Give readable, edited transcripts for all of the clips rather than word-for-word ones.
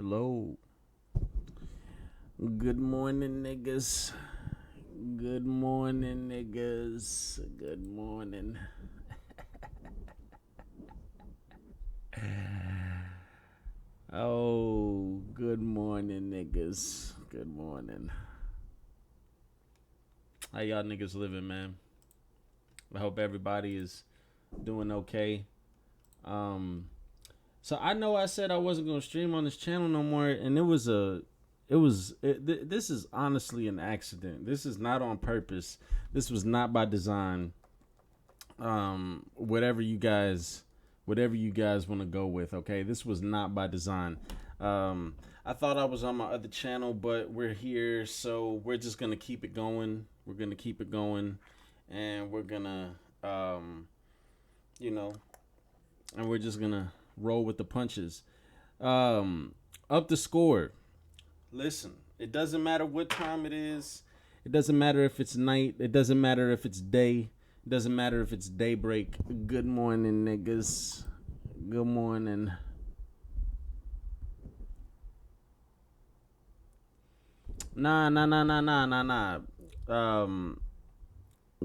Hello. Good morning, niggas. Good morning, niggas. Good morning. Oh, good morning, niggas. Good morning. How y'all niggas living, man? I hope everybody is doing okay. Um, so I know I said I wasn't gonna stream on this channel no more, and this is honestly an accident. This is not on purpose. This was not by design. Whatever you guys want to go with, okay? This was not by design. I thought I was on my other channel, but we're here, so we're just gonna keep it going. We're gonna keep it going, and we're gonna, you know, and we're just gonna roll with the punches. Up the score. Listen, it doesn't matter what time it is. It doesn't matter if it's night. It doesn't matter if it's day. It doesn't matter if it's daybreak. Good morning, niggas. Good morning. Nah.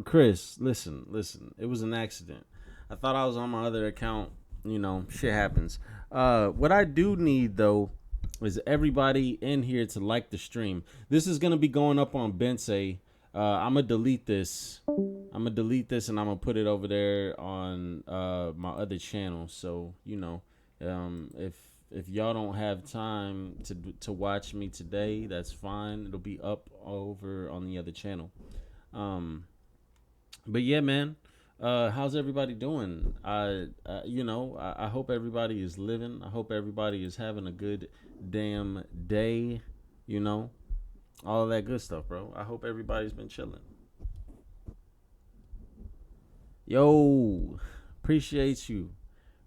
Chris, listen. It was an accident. I thought I was on my other account. You know, shit happens. What I do need though is everybody in here to like the stream. This is gonna be going up on Bensei. I'm gonna delete this. And I'm gonna put it over there on my other channel. So if y'all don't have time to watch me today, that's fine. It'll be up over on the other channel. But yeah, man. How's everybody doing? I hope everybody is living. I hope everybody is having a good damn day. You know, all that good stuff, bro. I hope everybody's been chilling. Yo, appreciate you.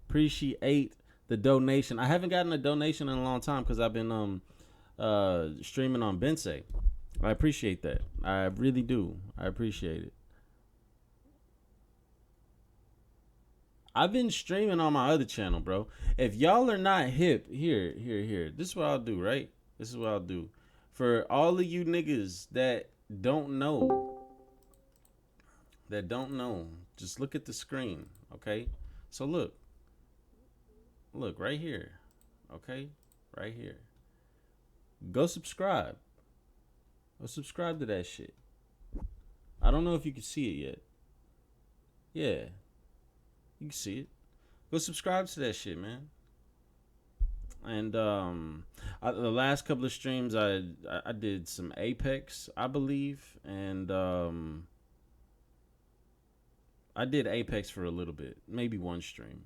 Appreciate the donation. I haven't gotten a donation in a long time because I've been streaming on Bensei. I appreciate that. I really do. I appreciate it. I've been streaming on my other channel, bro. If y'all are not hip, here. This is what I'll do, right? This is what I'll do. For all of you niggas don't know, that don't know, just look at the screen, okay? So look right here, okay? Right here. Go subscribe. Go subscribe to that shit. I don't know if you can see it yet. Yeah, you can see it. Go subscribe to that shit, man. And the last couple of streams, I did some Apex, I believe, and I did Apex for a little bit, maybe one stream,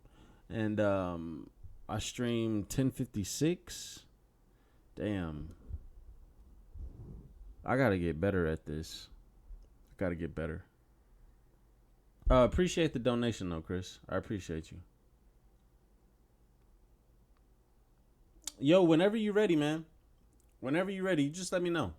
and I streamed 1056. Damn, I gotta get better at this. I gotta get better. Appreciate the donation though, Chris. I appreciate you. Yo, whenever you ready, man. Whenever you ready, you just let me know.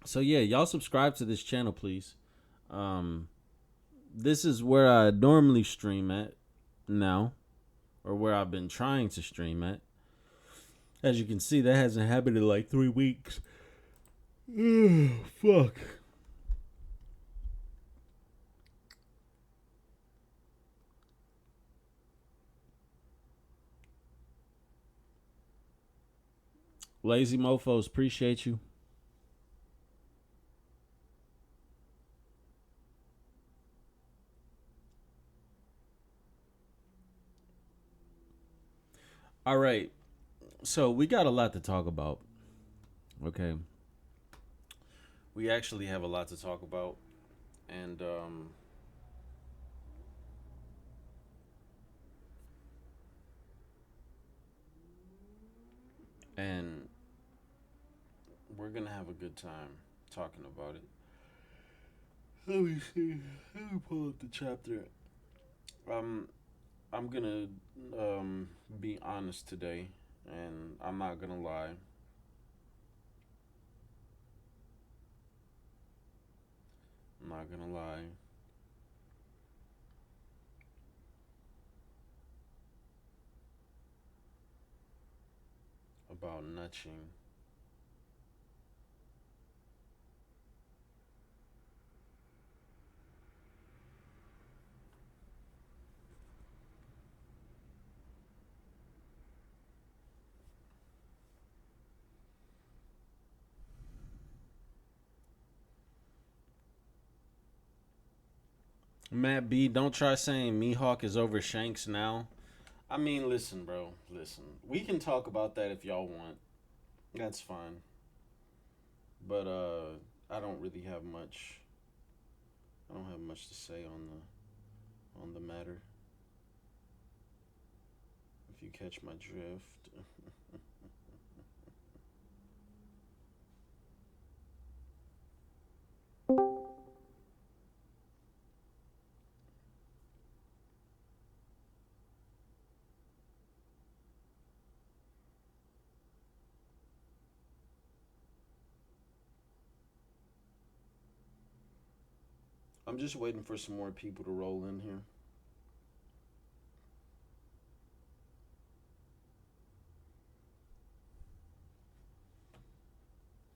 So yeah, y'all subscribe to this channel, please. This is where I normally stream at now, or where I've been trying to stream at. As you can see, that hasn't happened in like 3 weeks. Fuck. Lazy mofos, appreciate you. All right. So we got a lot to talk about. Okay. We actually have a lot to talk about. And we're gonna have a good time talking about it. Let me see. Let me pull up the chapter. I'm gonna be honest today, and I'm not gonna lie. I'm not gonna lie. About nutching. Matt B, don't try saying Mihawk is over Shanks now. I mean, listen, bro. Listen. We can talk about that if y'all want. That's fine. But I don't really have much. I don't have much to say on the matter. If you catch my drift. I'm just waiting for some more people to roll in here.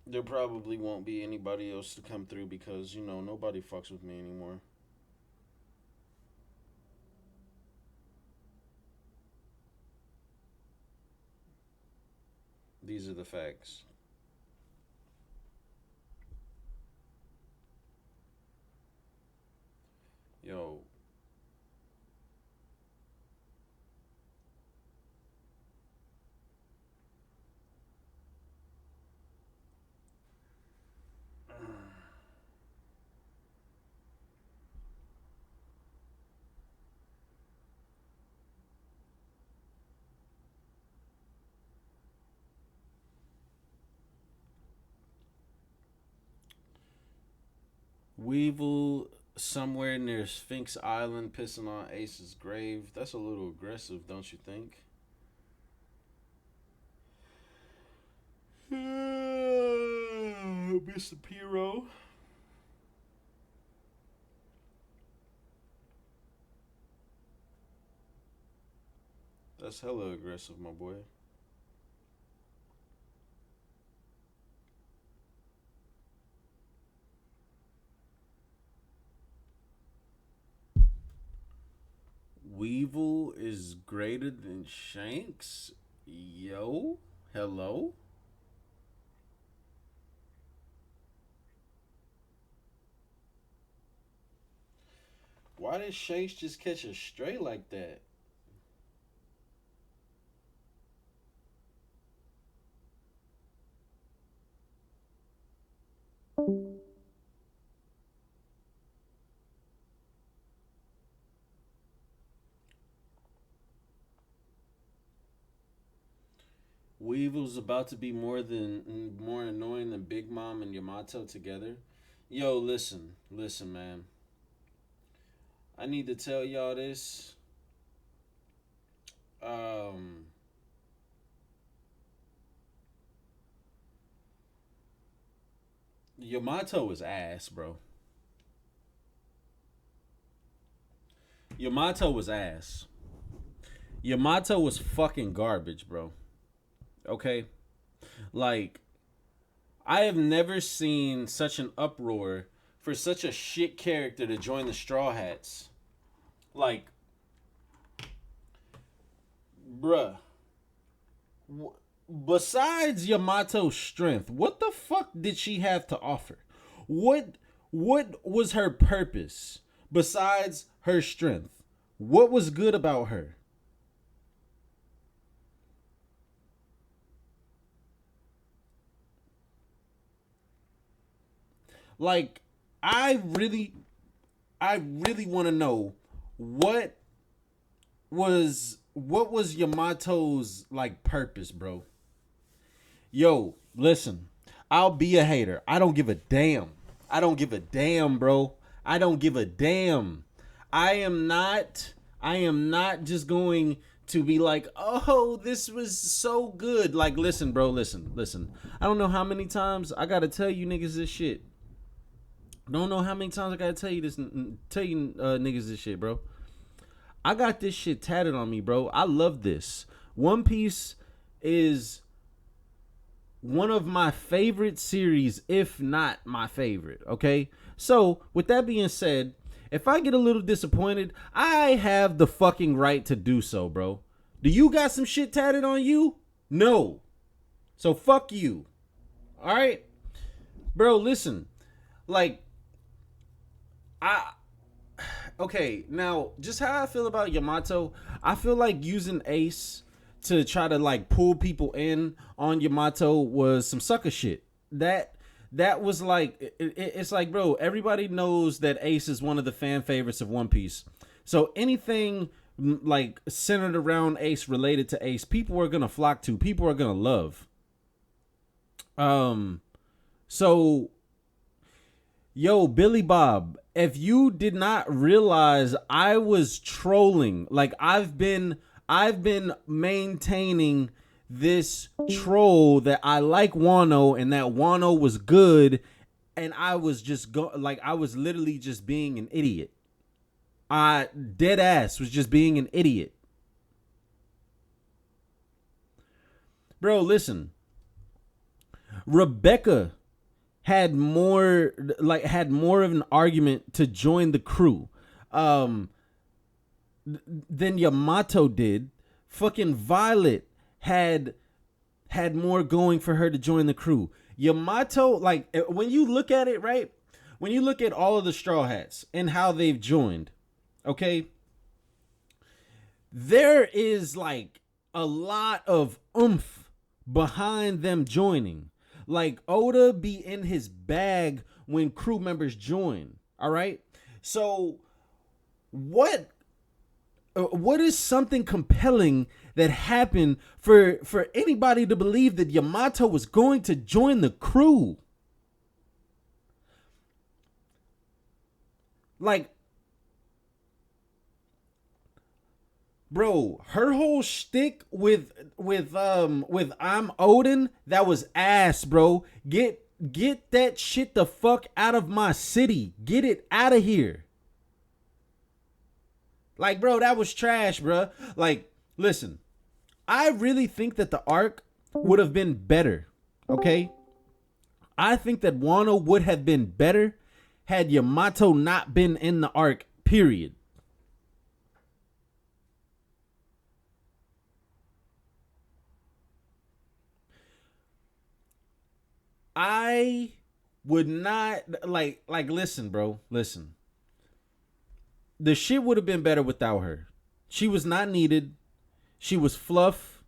There probably won't be anybody else to come through because, nobody fucks with me anymore. These are the facts. Yo, Weevil somewhere near Sphinx Island pissing on Ace's grave. That's a little aggressive, don't you think? Mr. Piro. That's hella aggressive, my boy. Weevil is greater than Shanks? Yo, hello? Why did Shanks just catch a stray like that? Weevil's about to be more annoying than Big Mom and Yamato together. Yo, listen, man. I need to tell y'all this. Um, Yamato is ass, bro. Yamato was ass. Yamato was fucking garbage, bro. Okay? Like, I have never seen such an uproar for such a shit character to join the Straw Hats. Like, bruh. Besides Yamato's strength, what the fuck did she have to offer? What what was her purpose besides her strength? What was good about her? Like, I really I really want to know what what was Yamato's like purpose, bro? Yo, listen. I'll be a hater. I don't give a damn. I don't give a damn, bro. I don't give a damn. I am not just going to be like, "Oh, this was so good." Like, listen, bro, listen. I don't know how many times I got to tell you niggas this shit. Don't know how many times I gotta tell you this, niggas this shit, bro. I got this shit tatted on me, bro. I love this. One Piece is one of my favorite series, if not my favorite. Okay, so with that being said, if I get a little disappointed, I have the fucking right to do so, bro. Do you got some shit tatted on you? No. So fuck you. All right, bro. Listen, like, okay, now just how I feel about Yamato, I feel like using Ace to try to like pull people in on Yamato was some sucker shit. That was like it's like, bro, everybody knows that Ace is one of the fan favorites of One Piece. So anything like centered around Ace, related to Ace, people are gonna flock to, people are gonna love. So yo, Billy Bob, if you did not realize I was trolling, like I've been maintaining this troll that I like Wano and that Wano was good, and I was just I was literally just being an idiot. I dead ass was just being an idiot. Bro, listen. Rebecca had more of an argument to join the crew than Yamato did. Fucking Violet had more going for her to join the crew. Yamato, like, when you look at it, right? When you look at all of the Straw Hats and how they've joined, okay? There is like a lot of oomph behind them joining. Like, Oda be in his bag when crew members join. All right. So what is something compelling that happened for anybody to believe that Yamato was going to join the crew? Like, bro, her whole shtick with I'm Odin, that was ass, bro. Get that shit the fuck out of my city. Get it out of here. Like, bro, that was trash, bro. Like, listen, I really think that the arc would have been better, okay? I think that Wano would have been better had Yamato not been in the arc, period. I would not like listen, bro. Listen. The shit would have been better without her. She was not needed. She was fluff.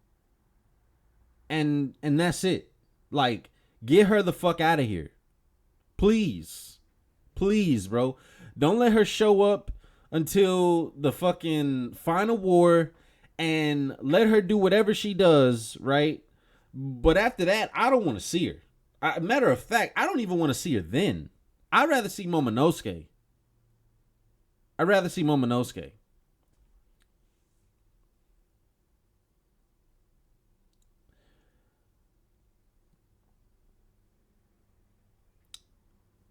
And that's it. Like, get her the fuck out of here. Please. Please, bro. Don't let her show up until the fucking final war and let her do whatever she does, right? But after that, I don't want to see her. Matter of fact, I don't even want to see her then. I'd rather see Momonosuke.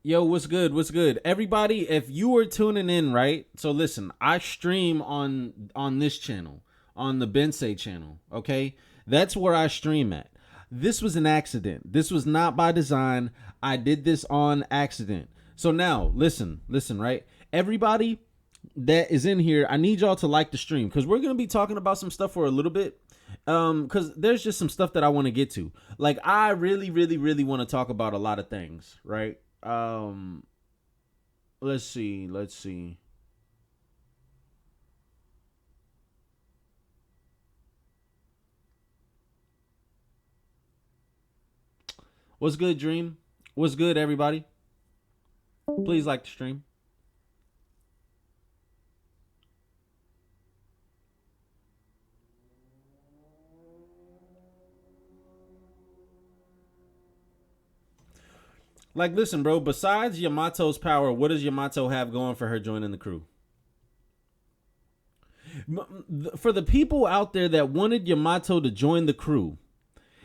Yo, what's good? What's good? Everybody, if you are tuning in, right? So listen, I stream on this channel, on the Bensei channel, okay? That's where I stream at. This was an accident. This was not by design. I did this on accident. So now, listen, right? Everybody that is in here, I need y'all to like the stream because we're going to be talking about some stuff for a little bit. Because there's just some stuff that I want to get to. Like, I really, really, really want to talk about a lot of things, right? Let's see. What's good, Dream? What's good, everybody? Please like the stream. Like, listen, bro, besides Yamato's power, what does Yamato have going for her joining the crew? For the people out there that wanted Yamato to join the crew,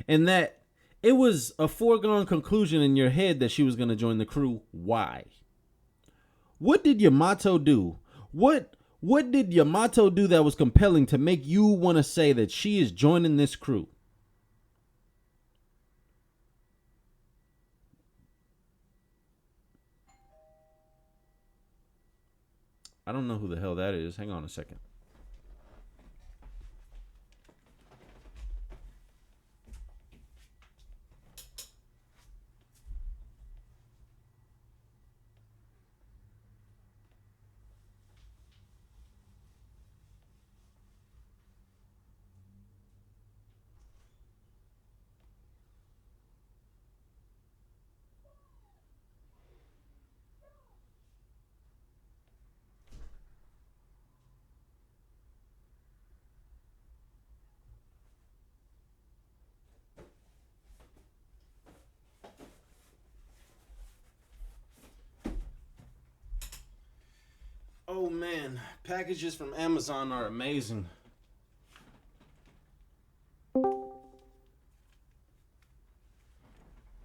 and that it was a foregone conclusion in your head that she was going to join the crew, why? What did Yamato do? What did Yamato do that was compelling to make you want to say that she is joining this crew? I don't know who the hell that is. Hang on a second. Oh man, packages from Amazon are amazing.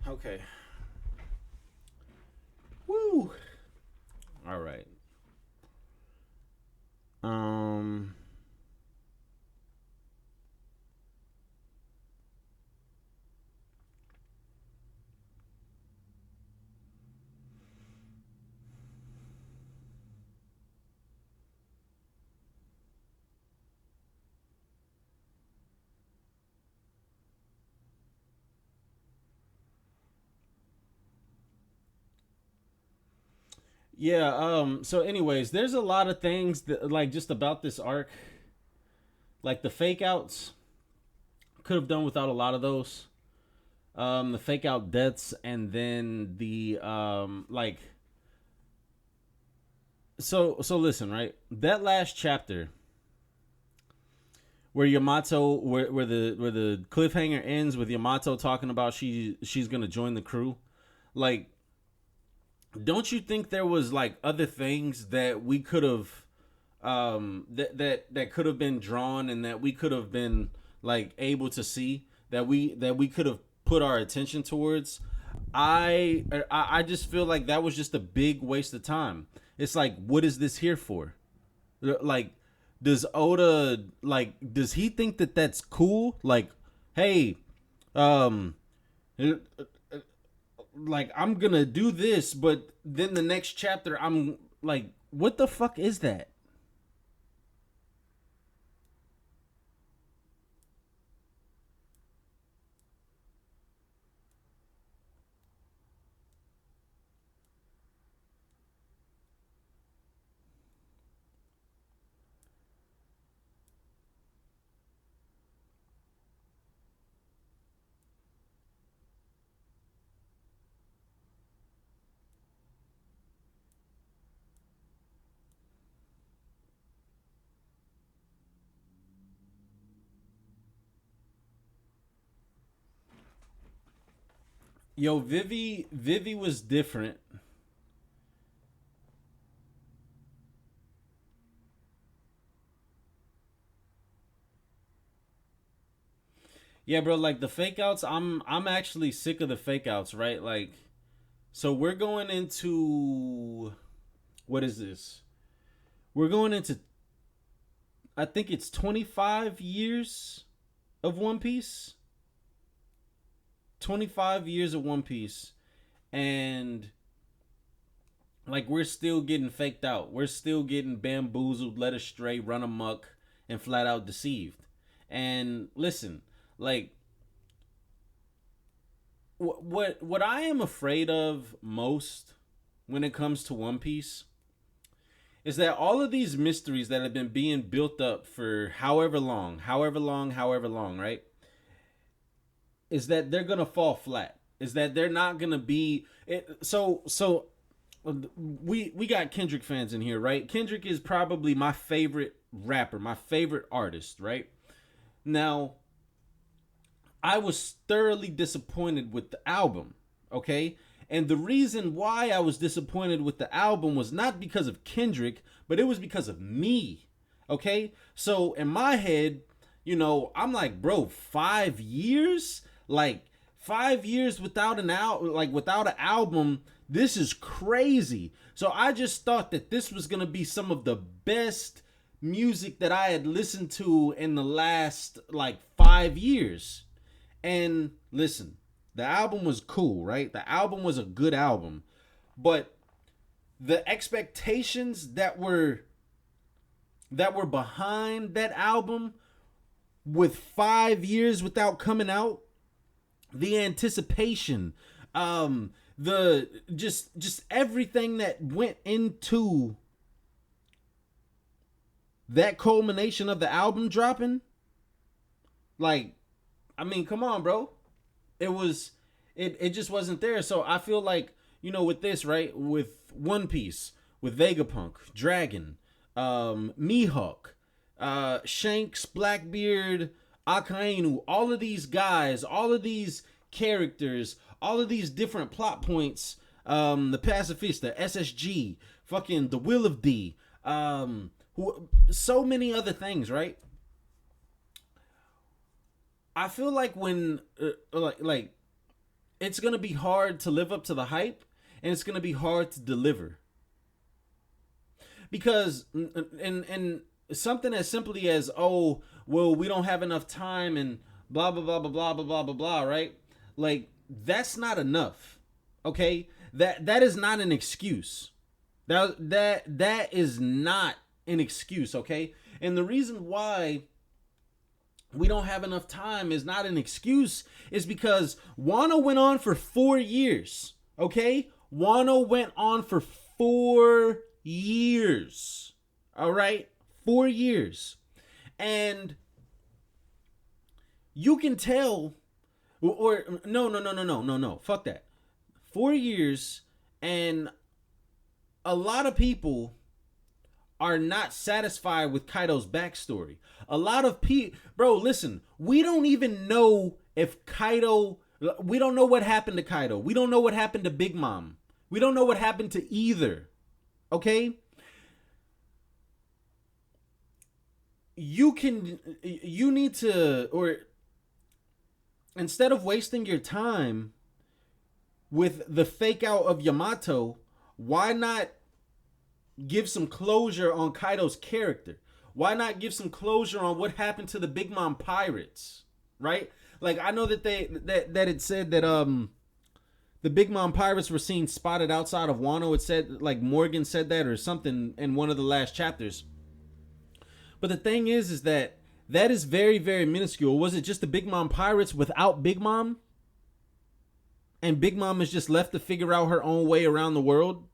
Okay. Woo. All right. Um yeah, so anyways, there's a lot of things that like just about this arc. Like the fake outs could have done without a lot of those. The fake out deaths and then the like so listen, right? That last chapter where Yamato where the cliffhanger ends with Yamato talking about she's gonna join the crew. Like, don't you think there was like other things that we could have that could have been drawn and that we could have been like able to see that we could have put our attention towards? I just feel like that was just a big waste of time. It's like, what is this here for? Like, does Oda, like, does he think that that's cool? Like, hey, um like, I'm gonna do this, but then the next chapter I'm like, what the fuck is that? Yo, Vivi was different. Yeah, bro, like the fake outs, I'm actually sick of the fake outs, right? Like, so we're going into, what is this? We're going into, I think it's 25 years of One Piece. 25 years of One Piece, and like we're still getting faked out. We're still getting bamboozled, led astray, run amok, and flat out deceived. And listen, like what I am afraid of most when it comes to One Piece is that all of these mysteries that have been being built up for however long, right? Is that they're gonna fall flat. Is that they're not gonna be it, so we got Kendrick fans in here, right? Kendrick is probably my favorite rapper, my favorite artist, right? Now, I was thoroughly disappointed with the album, okay? And the reason why I was disappointed with the album was not because of Kendrick, but it was because of me, okay? So in my head, I'm like, bro, 5 years? Like 5 years without an without an album, This is crazy. So I just thought that this was going to be some of the best music that I had listened to in the last like 5 years. And listen, the album was cool, right? The album was a good album. But the expectations that were behind that album with 5 years without coming out, the anticipation, the just everything that went into that culmination of the album dropping, like, I mean, come on, bro. It just wasn't there. So I feel like, with this, right, with One Piece, with Vegapunk, Dragon, Mihawk, Shanks, Blackbeard, Akainu, all of these guys, all of these characters, all of these different plot points, the Pacifista, SSG, fucking the Will of D, so many other things, right? I feel like when like it's gonna be hard to live up to the hype, and it's gonna be hard to deliver, because and something as simply as, oh well, we don't have enough time and blah blah blah blah blah blah blah blah blah, right? Like, that's not enough. Okay, that is not an excuse. That is not an excuse. Okay, and the reason why we don't have enough time is not an excuse, is because Wano went on for 4 years. Okay, Wano went on for 4 years. All right, 4 years, and you can tell. Or no, fuck that. 4 years, and a lot of people are not satisfied with Kaido's backstory. A lot of people, bro, listen, we don't even know if Kaido, we don't know what happened to Kaido. We don't know what happened to Big Mom. We don't know what happened to either. Okay? You need to, or instead of wasting your time with the fake out of Yamato, why not give some closure on Kaido's character? Why not give some closure on what happened to the Big Mom pirates, right? Like, I know that that it said that the Big Mom pirates were seen spotted outside of Wano. It said, like, Morgan said that or something in one of the last chapters. But the thing is that is very, very minuscule. Was it just the Big Mom pirates without Big Mom? And Big Mom is just left to figure out her own way around the world?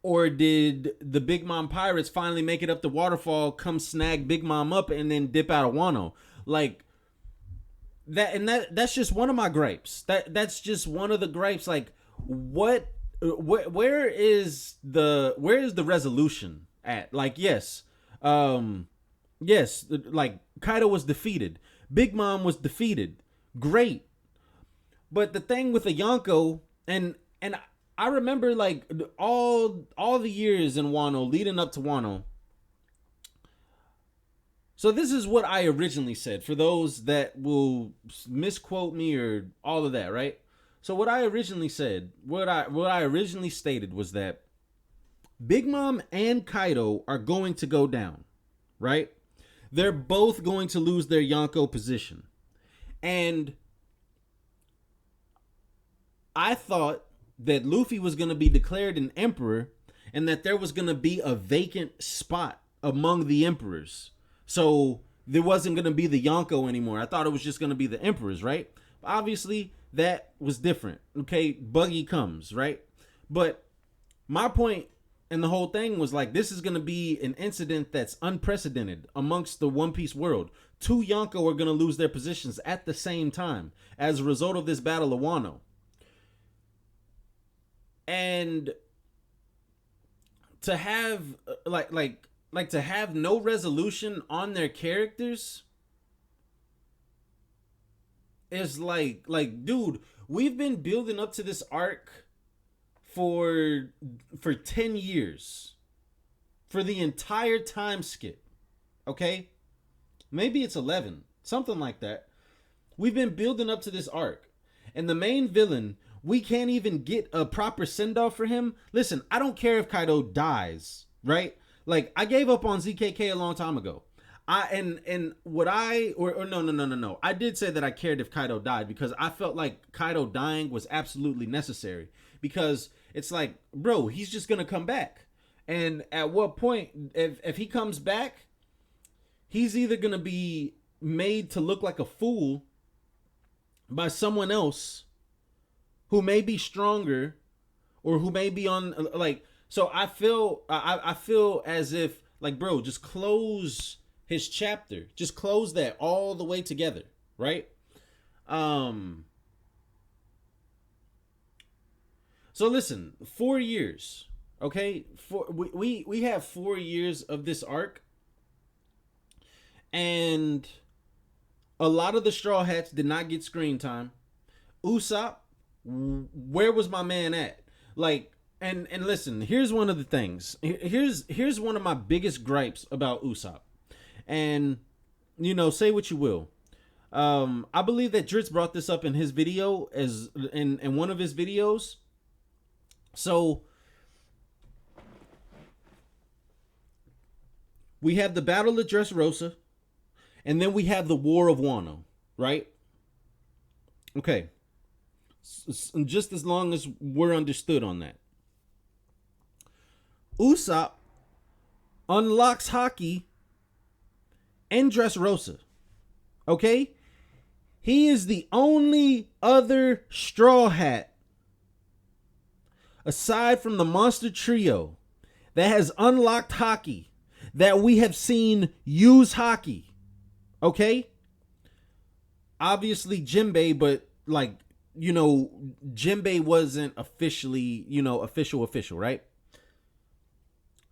Or did the Big Mom pirates finally make it up the waterfall, come snag Big Mom up, and then dip out of Wano? Like, that's just one of my gripes. That's just one of the gripes. Like, where is the resolution at? Like, yes, like, Kaido was defeated, Big Mom was defeated, great. But the thing with the Yonko, and I remember, like, all the years in Wano leading up to Wano. So this is what I originally said, for those that will misquote me or all of that, right? So what I originally said, what I originally stated was that Big Mom and Kaido are going to go down, right? They're both going to lose their Yonko position. And I thought that Luffy was going to be declared an emperor, and that there was going to be a vacant spot among the emperors. So there wasn't going to be the Yonko anymore. I thought it was just going to be the emperors, right? Obviously, that was different. Okay, Buggy comes, right? But my point in the whole thing was, like, this is going to be an incident that's unprecedented amongst the One Piece world. 2 Yonko are going to lose their positions at the same time as a result of this Battle of Wano. And to have like to have no resolution on their characters is like, dude, we've been building up to this arc for 10 years, for the entire time skip. Okay, maybe it's 11, something like that. We've been building up to this arc. And the main villain, we can't even get a proper send-off for him. Listen, I don't care if Kaido dies, right? Like, I gave up on ZKK a long time ago. No. I did say that I cared if Kaido died because I felt like Kaido dying was absolutely necessary. Because it's like, bro, he's just gonna come back. And at what point, if he comes back, he's either gonna be made to look like a fool by someone else who may be stronger or who may be on like. So I feel as if like, bro, just close his chapter, just close that all the way together, right? So listen, 4 years, okay? We have 4 years of this arc, and a lot of the Straw Hats did not get screen time. Usopp, where was my man at? Like, and listen, here's one of the things. Here's one of my biggest gripes about Usopp. And, you know, say what you will. I believe that Dritz brought this up in his video, as in one of his videos. So we have the Battle of Dressrosa, and then we have the War of Wano, right? Okay. Just as long as we're understood on that. Usopp unlocks Haki and Dressrosa. Okay? He is the only other Straw Hat aside from the Monster Trio that has unlocked Haki, that we have seen use Haki. Okay? Obviously Jinbei, but like, you know, Jinbei wasn't officially, you know, official, right?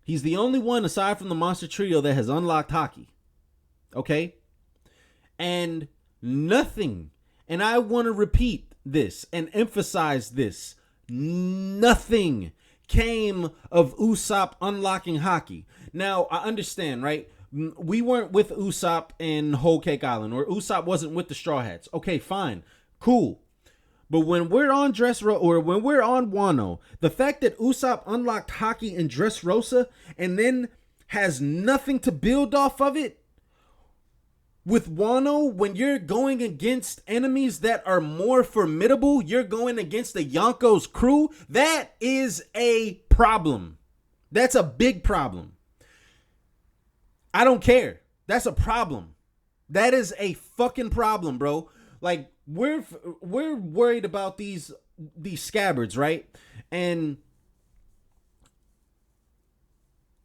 He's the only one aside from the Monster Trio that has unlocked Haki. Okay? And nothing, and I want to repeat this and emphasize this, nothing came of Usopp unlocking Haki. Now, I understand, right? We weren't with Usopp in Whole Cake Island, or Usopp wasn't with the Straw Hats. Okay, fine. Cool. But when we're on when we're on Wano, the fact that Usopp unlocked Haki in Dressrosa and then has nothing to build off of it, with Wano, when you're going against enemies that are more formidable, you're going against the Yonko's crew, that is a problem. That's a big problem. I don't care. That's a problem. That is a fucking problem, bro. Like, we're worried about these scabbards, right? And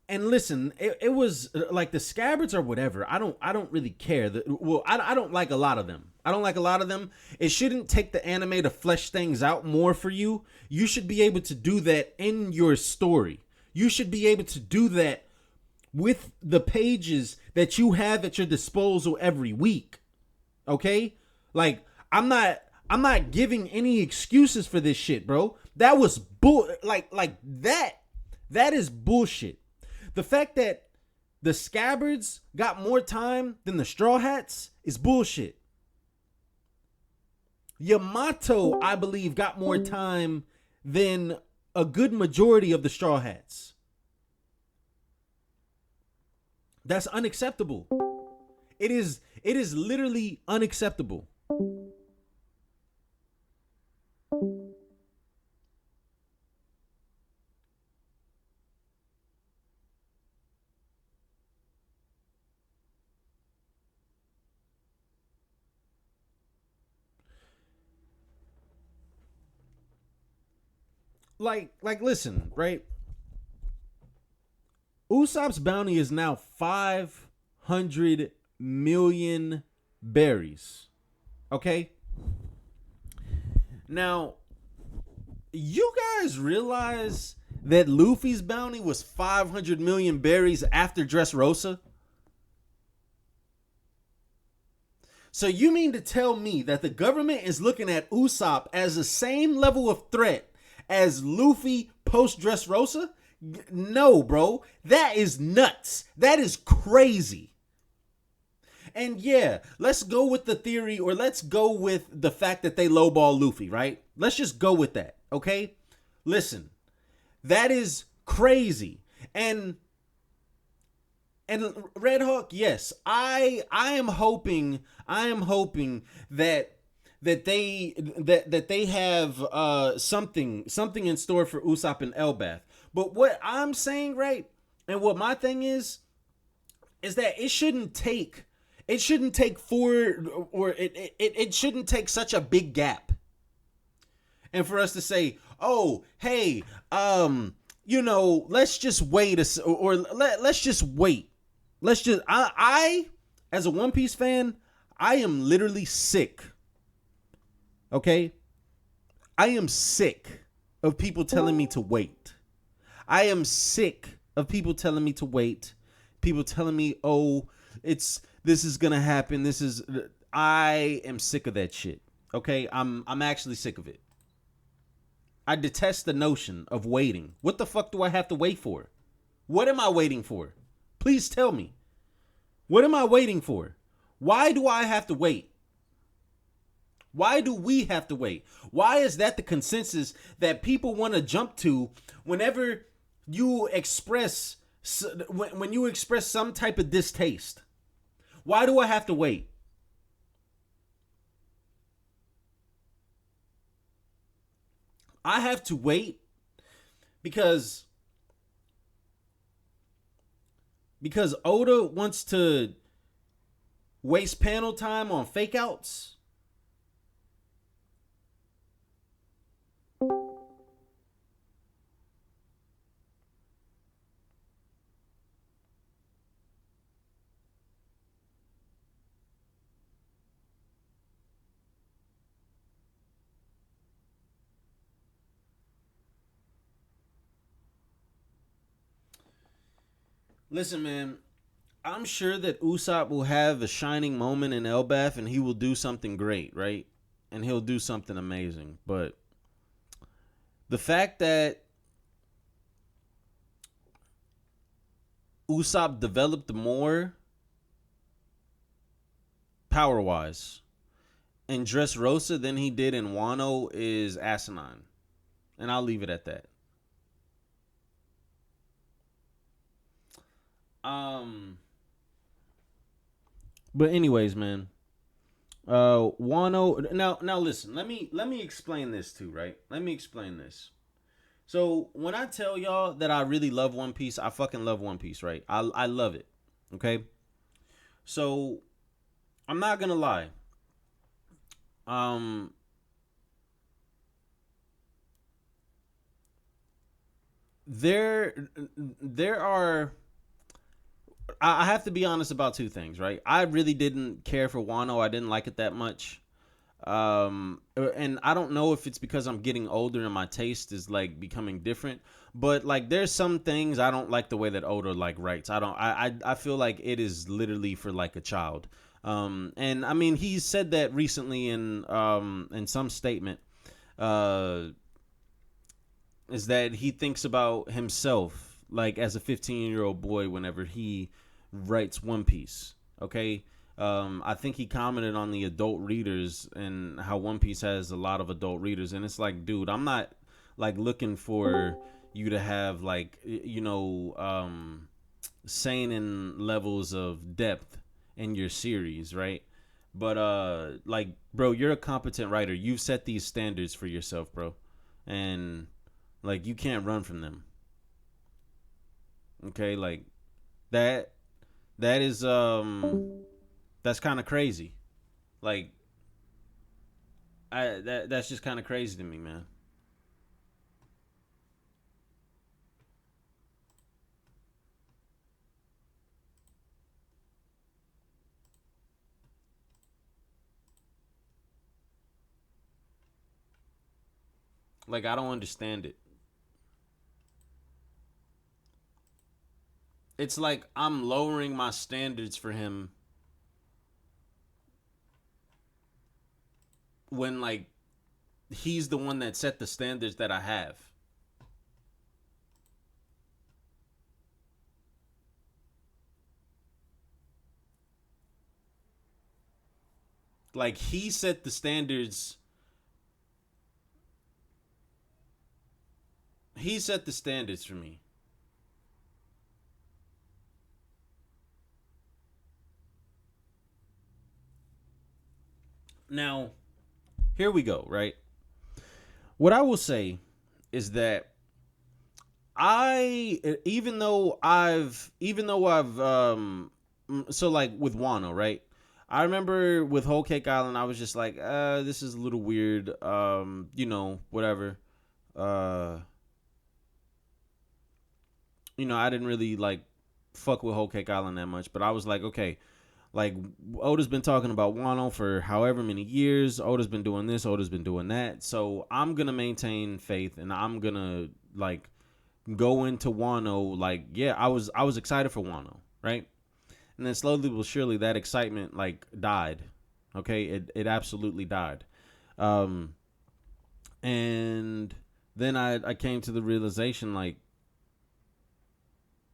listen, it was like the scabbards or whatever. I don't really care. I don't like a lot of them. It shouldn't take the anime to flesh things out more for you. You should be able to do that in your story. You should be able to do that with the pages that you have at your disposal every week. Okay? Like, I'm not giving any excuses for this shit, bro. That was that is bullshit. The fact that the scabbards got more time than the Straw Hats is bullshit. Yamato, I believe, got more time than a good majority of the Straw Hats. That's unacceptable. It is literally unacceptable. Like, listen, right? Usopp's bounty is now 500 million berries. Okay? Now, you guys realize that Luffy's bounty was 500 million berries after Dressrosa? So you mean to tell me that the government is looking at Usopp as the same level of threat as Luffy post Dressrosa? No, bro. That is nuts. That is crazy. And yeah, let's go with the theory, or let's go with the fact that they lowball Luffy, right? Let's just go with that, okay? Listen, that is crazy. And Red Hawk, yes, I am hoping that they have something in store for Usopp and Elbath. But what I'm saying, right, and what my thing is that it shouldn't take four, or it shouldn't take such a big gap, and for us to say, oh, hey, let's just wait, let's just wait. Let's just I as a One Piece fan, I am literally sick. Okay? I am sick of people telling me to wait. I am sick of people telling me to wait. People telling me, "Oh, this is going to happen. I am sick of that shit." Okay? I'm actually sick of it. I detest the notion of waiting. What the fuck do I have to wait for? What am I waiting for? Please tell me. What am I waiting for? Why do I have to wait? Why do we have to wait? Why is that the consensus that people want to jump to whenever you express when you express some type of distaste? Why do I have to wait? I have to wait because Oda wants to waste panel time on fake outs. Listen, man, I'm sure that Usopp will have a shining moment in Elbath and he will do something great, right? And he'll do something amazing. But the fact that Usopp developed more power-wise in Dressrosa than he did in Wano is asinine. And I'll leave it at that. But anyways, man. Wano. Now listen. Let me explain this too, right? Let me explain this. So when I tell y'all that I really love One Piece, I fucking love One Piece, right? I love it. Okay. So I'm not gonna lie. Um, there are. I have to be honest about two things, right? I really didn't care for Wano. I didn't like it that much. And I don't know if it's because I'm getting older and my taste is like becoming different, but like there's some things I don't like the way that Oda like writes. I feel like it is literally for like a child. And I mean he said that recently in some statement, uh is that he thinks about himself like as a 15-year-old boy whenever he writes One Piece. Okay. I think he commented on the adult readers and how One Piece has a lot of adult readers. And it's like, dude, I'm not like looking for you to have like, seinen levels of depth in your series, right? But like, bro, you're a competent writer. You've set these standards for yourself, bro. And like you can't run from them. Okay, like that that is that's kind of crazy. Like that's just kind of crazy to me, man. Like I don't understand it. It's like I'm lowering my standards for him when like he's the one that set the standards that I have. Like he set the standards. He set the standards for me. Now, here we go, right? What I will say is that so like with Wano, right? I remember with Whole Cake Island, I was just like, this is a little weird. Whatever. Uh, I didn't really like fuck with Whole Cake Island that much, but I was like, okay, like Oda's been talking about Wano for however many years. Oda's been doing this, Oda's been doing that. So I'm gonna maintain faith and I'm gonna like go into Wano like, yeah, I was excited for Wano, right? And then slowly but surely that excitement like died. Okay, it absolutely died. Um and then I came to the realization like,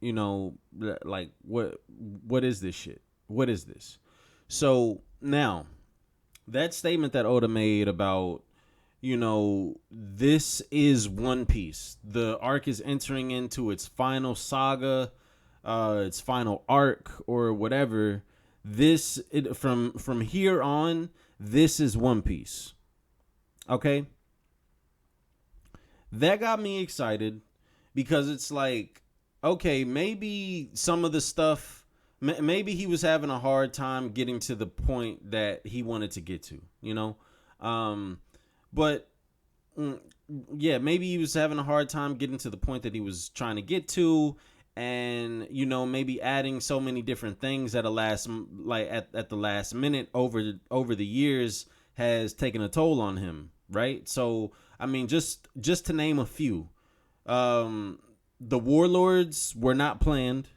like what is this shit? What is this? So now that statement that Oda made about, this is One Piece. The arc is entering into its final saga, its final arc or whatever. From here on, this is One Piece. Okay? That got me excited because it's like, okay, maybe some of the stuff, maybe he was having a hard time getting to the point that he wanted to get to, but yeah, maybe he was having a hard time getting to the point that he was trying to get to, and maybe adding so many different things at at the last minute over the years has taken a toll on him, right? So I mean, just to name a few, the warlords were not planned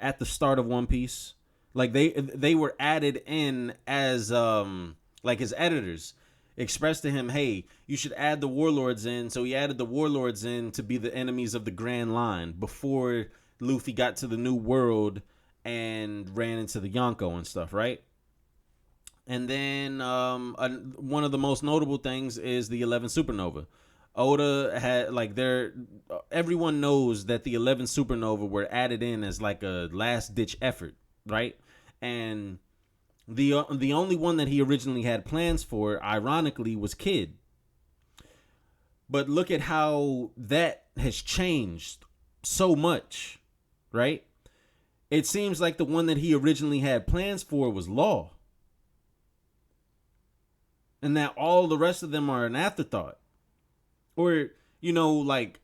at the start of One Piece. Like they were added in as like his editors expressed to him, hey, you should add the warlords in. So he added the warlords in to be the enemies of the Grand Line before Luffy got to the New World and ran into the Yonko and stuff, right? And then one of the most notable things is the 11 Supernova. Oda had everyone knows that the 11 Supernova were added in as like a last ditch effort, right? And the only one that he originally had plans for, ironically, was Kid. But look at how that has changed so much, right? It seems like the one that he originally had plans for was Law. And that all the rest of them are an afterthought. Or, like,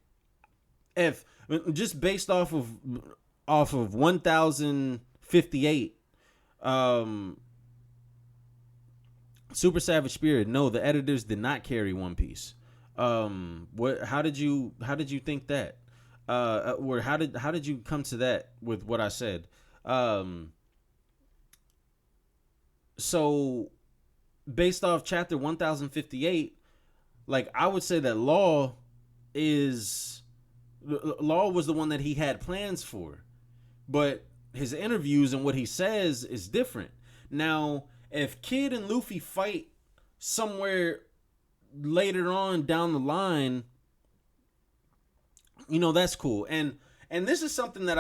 if just based off of 1058, Super Savage Spirit, no, the editors did not carry One Piece. How did you think that? Or how did you come to that with what I said? So based off chapter 1058, like I would say that Law was the one that he had plans for, but his interviews and what he says is different. Now, if Kid and Luffy fight somewhere later on down the line, that's cool. And this is something that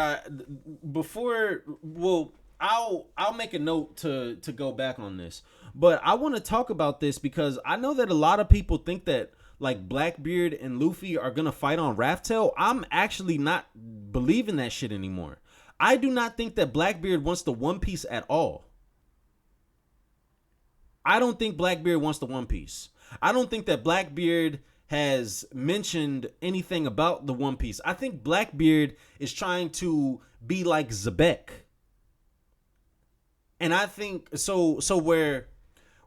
I'll make a note to go back on this. But I want to talk about this because I know that a lot of people think that like Blackbeard and Luffy are going to fight on Raftel. I'm actually not believing that shit anymore. I do not think that Blackbeard wants the One Piece at all. I don't think Blackbeard wants the One Piece. I don't think that Blackbeard has mentioned anything about the One Piece. I think Blackbeard is trying to be like Zebek. And I think so where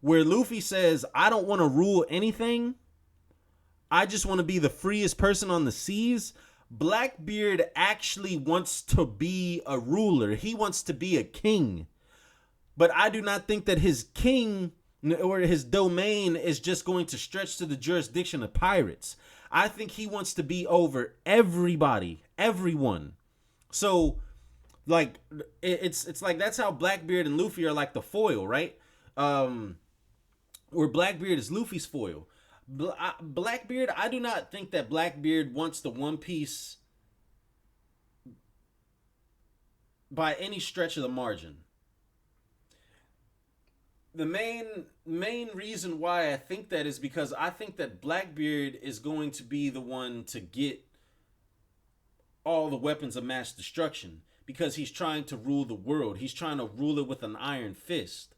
Luffy says, I don't want to rule anything, I just want to be the freest person on the seas, Blackbeard actually wants to be a ruler. He wants to be a king. But I do not think that his king or his domain is just going to stretch to the jurisdiction of pirates. I think he wants to be over everybody, everyone. So like it's like that's how Blackbeard and Luffy are like the foil, right? Or Blackbeard is Luffy's foil. Blackbeard, I do not think that Blackbeard wants the One Piece by any stretch of the margin. The main reason why I think that is because I think that Blackbeard is going to be the one to get all the weapons of mass destruction because he's trying to rule the world. He's trying to rule it with an iron fist.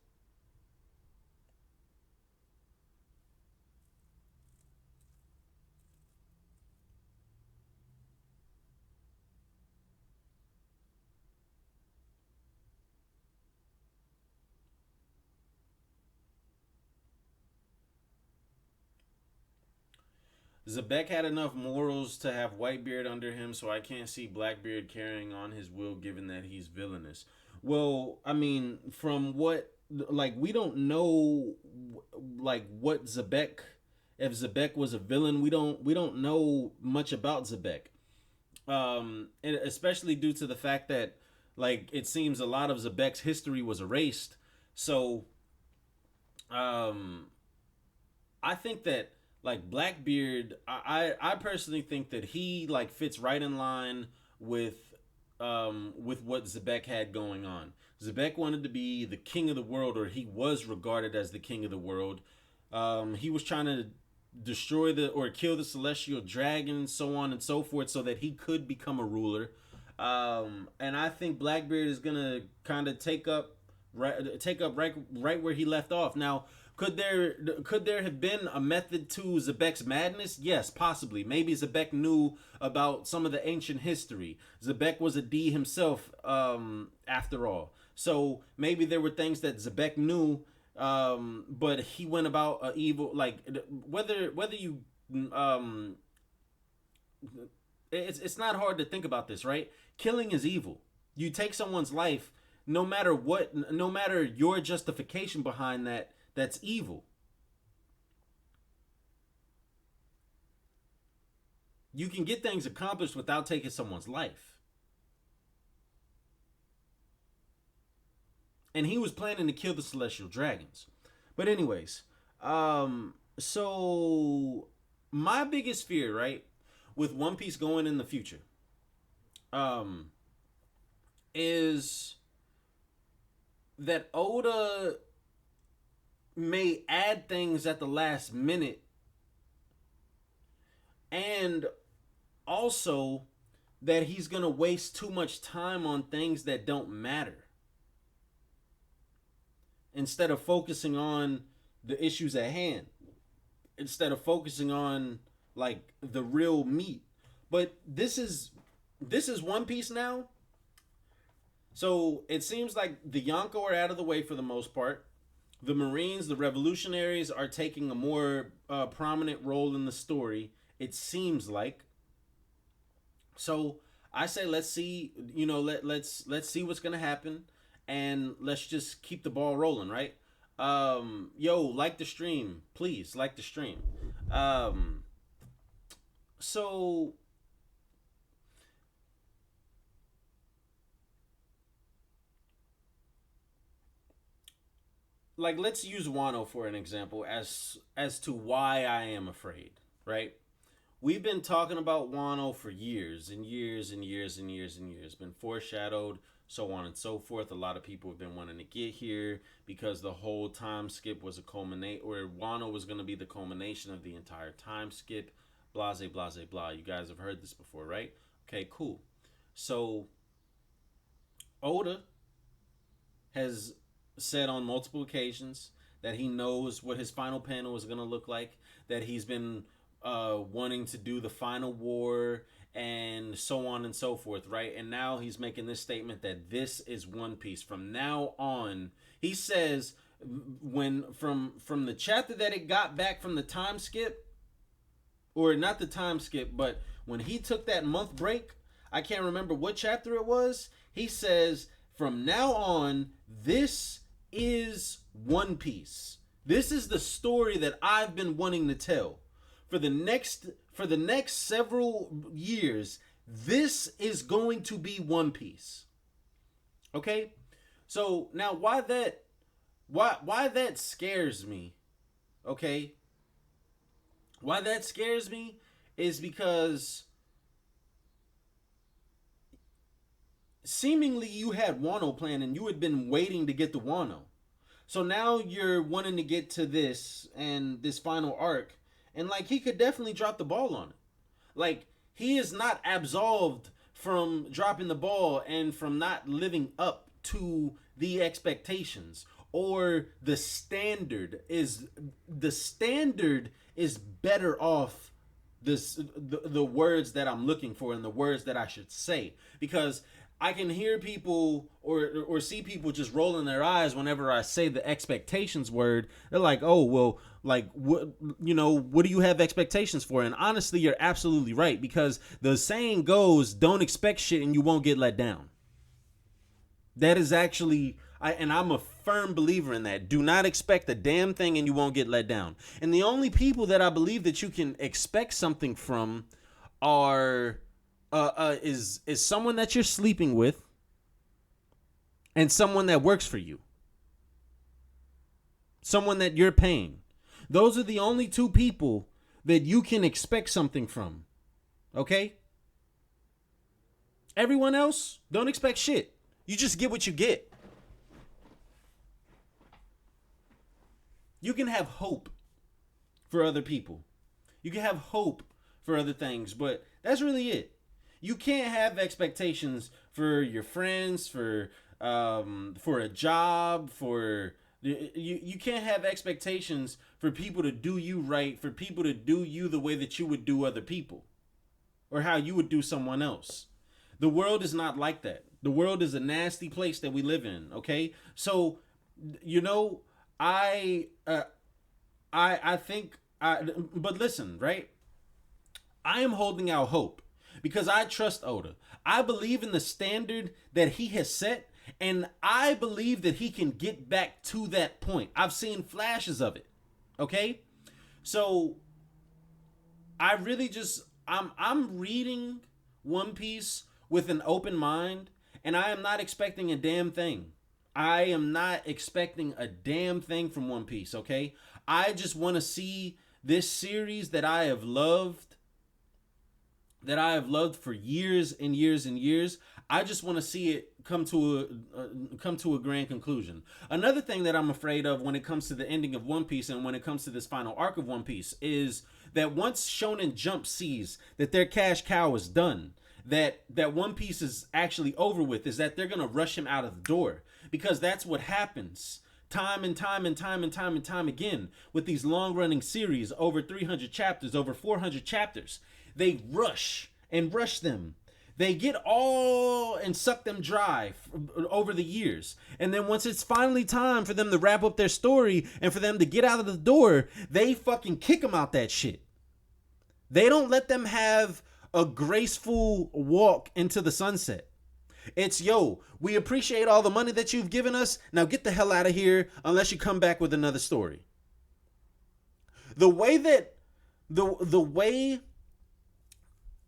Zebek had enough morals to have Whitebeard under him, so I can't see Blackbeard carrying on his will given that he's villainous. Well, I mean, from what, like, we don't know, like, what Zebek, if Zebek was a villain, we don't know much about Zebek. And especially due to the fact that, like, it seems a lot of Zebek's history was erased. So, um, I think that like Blackbeard, I personally think that he like fits right in line with what Zebek had going on. Zebek wanted to be the king of the world, or he was regarded as the king of the world. He was trying to destroy the or kill the celestial dragon, so on and so forth, so that he could become a ruler. And I think Blackbeard is gonna kind of take up right where he left off. Now, could there have been a method to Zebek's madness? Yes, possibly. Maybe Zebek knew about some of the ancient history. Zebek was a D himself, after all. So maybe there were things that Zebek knew, but he went about evil. Like whether you, um, it's not hard to think about this, right? Killing is evil. You take someone's life, no matter what, no matter your justification behind that, that's evil. You can get things accomplished without taking someone's life. And he was planning to kill the celestial dragons. But anyways, so my biggest fear, right, with One Piece going in the future, um, is that Oda may add things at the last minute, and also that he's going to waste too much time on things that don't matter instead of focusing on the issues at hand, instead of focusing on like the real meat. But this is One Piece now. So it seems like the Yonko are out of the way for the most part. The Marines, the revolutionaries, are taking a more prominent role in the story. It seems like. So I say let's see. Let's see what's gonna happen, and let's just keep the ball rolling, right? Yo, like the stream, please like the stream. Um, so like let's use Wano for an example as to why I am afraid, right? We've been talking about Wano for years and years and years and years and years. Been foreshadowed, so on and so forth. A lot of people have been wanting to get here because the whole time skip was a culminate, or Wano was going to be the culmination of the entire time skip. Blase, blase, blah. You guys have heard this before, right? Okay, cool. So Oda has said on multiple occasions that he knows what his final panel is going to look like, that he's been wanting to do the final war and so on and so forth, right? And now he's making this statement that this is One Piece from now on. He says when from the chapter that it got back from the time skip, or not the time skip, but when he took that month break, I can't remember what chapter it was. He says from now on, this is One Piece. This is the story that I've been wanting to tell for the next several years. This is going to be One Piece. Okay? So now why that scares me Okay? Why that scares me is because seemingly you had Wano planned and you had been waiting to get the Wano. So now you're wanting to get to this and this final arc, and like he could definitely drop the ball on it. Like he is not absolved from dropping the ball and from not living up to the expectations or the standard is better off the words that I'm looking for and the words that I should say, because I can hear people or see people just rolling their eyes whenever I say the expectations word. They're like, "Oh, well, like what what do you have expectations for?" And honestly, you're absolutely right, because the saying goes, "Don't expect shit and you won't get let down." That is actually I'm a firm believer in that. Do not expect a damn thing and you won't get let down. And the only people that I believe that you can expect something from are is someone that you're sleeping with and someone that works for you. Someone that you're paying. Those are the only two people that you can expect something from. Okay? Everyone else, don't expect shit. You just get what you get. You can have hope for other people. You can have hope for other things, but that's really it. You can't have expectations for your friends, for a job, for you can't have expectations for people to do you right, for people to do you the way that you would do other people or how you would do someone else. The world is not like that. The world is a nasty place that we live in, okay? So, you know, I think but listen, right? I am holding out hope because I trust Oda. I believe in the standard that he has set, and I believe that he can get back to that point. I've seen flashes of it. Okay? So I really just I'm reading One Piece with an open mind, and I am not expecting a damn thing. I am not expecting a damn thing from One Piece, okay? I just want to see this series that I have loved for years and years and years. I just want to see it come to a grand conclusion. Another thing that I'm afraid of when it comes to the ending of One Piece and when it comes to this final arc of One Piece is that once Shonen Jump sees that their cash cow is done, that One Piece is actually over with, is that they're gonna rush him out of the door, because that's what happens time and time and time and time and time again with these long running series over 300 chapters, over 400 chapters. They rush and rush them. They get all and suck them dry over the years. And then once it's finally time for them to wrap up their story and for them to get out of the door, they fucking kick them out that shit. They don't let them have a graceful walk into the sunset. It's, yo, we appreciate all the money that you've given us. Now get the hell out of here unless you come back with another story. The way that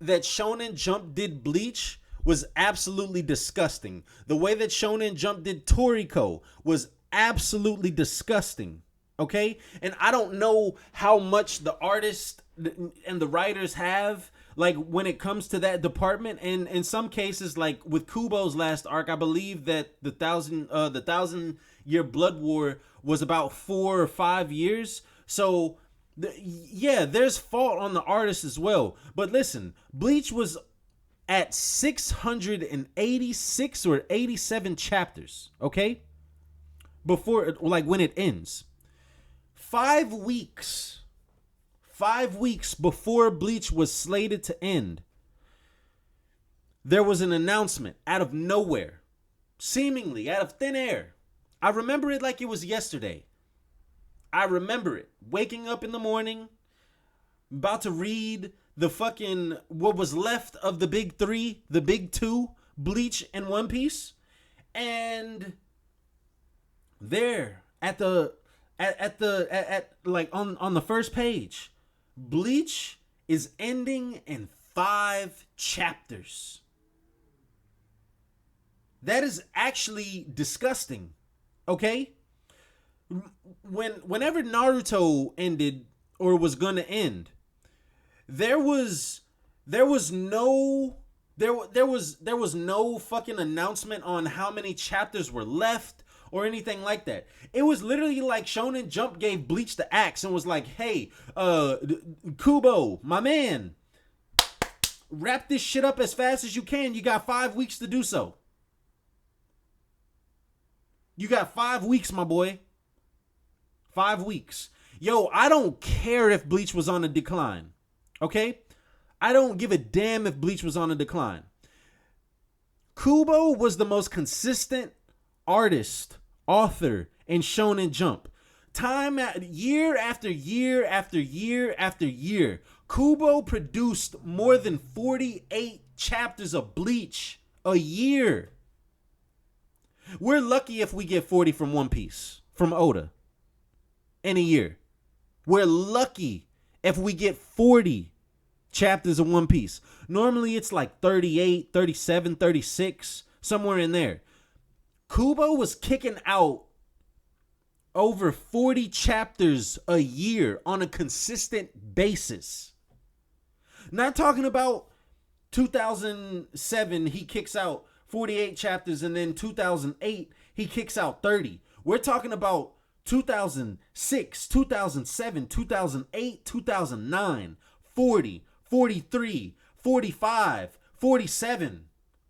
Shonen Jump did Bleach was absolutely disgusting. The way that Shonen Jump did Toriko was absolutely disgusting. Okay? And I don't know how much the artists and the writers have, like, when it comes to that department. And in some cases, like with Kubo's last arc, I believe that the thousand year blood war was about 4 or 5 years. So yeah, there's fault on the artist as well. But listen, Bleach was at 686 or 87 chapters, okay? Before, like, when it ends. 5 weeks before Bleach was slated to end, there was an announcement out of nowhere, seemingly out of thin air. I remember it like it was yesterday. I remember it. Waking up in the morning, about to read the fucking, what was left of the big three, the big two, Bleach and One Piece. And there, at like on the first page, Bleach is ending in 5 chapters. That is actually disgusting. Okay? Whenever Naruto ended or was gonna end, there was there was no there was no fucking announcement on how many chapters were left or anything like that. It was literally like Shonen Jump gave Bleach the axe and was like, "Hey, Kubo, my man, wrap this shit up as fast as you can. You got 5 weeks to do so. You got 5 weeks, my boy. 5 weeks. Yo, I don't care if Bleach was on a decline. Okay? I don't give a damn if Bleach was on a decline. Kubo was the most consistent artist, author in Shonen Jump. Year after year after year after year, Kubo produced more than 48 chapters of Bleach a year. We're lucky if we get 40 from One Piece, from Oda, in a year. We're lucky if we get 40 chapters of One Piece. Normally it's like 38, 37, 36, somewhere in there. Kubo was kicking out over 40 chapters a year on a consistent basis. Not talking about 2007, he kicks out 48 chapters, and then 2008, he kicks out 30. We're talking about 2006, 2007, 2008, 2009, 40, 43, 45, 47,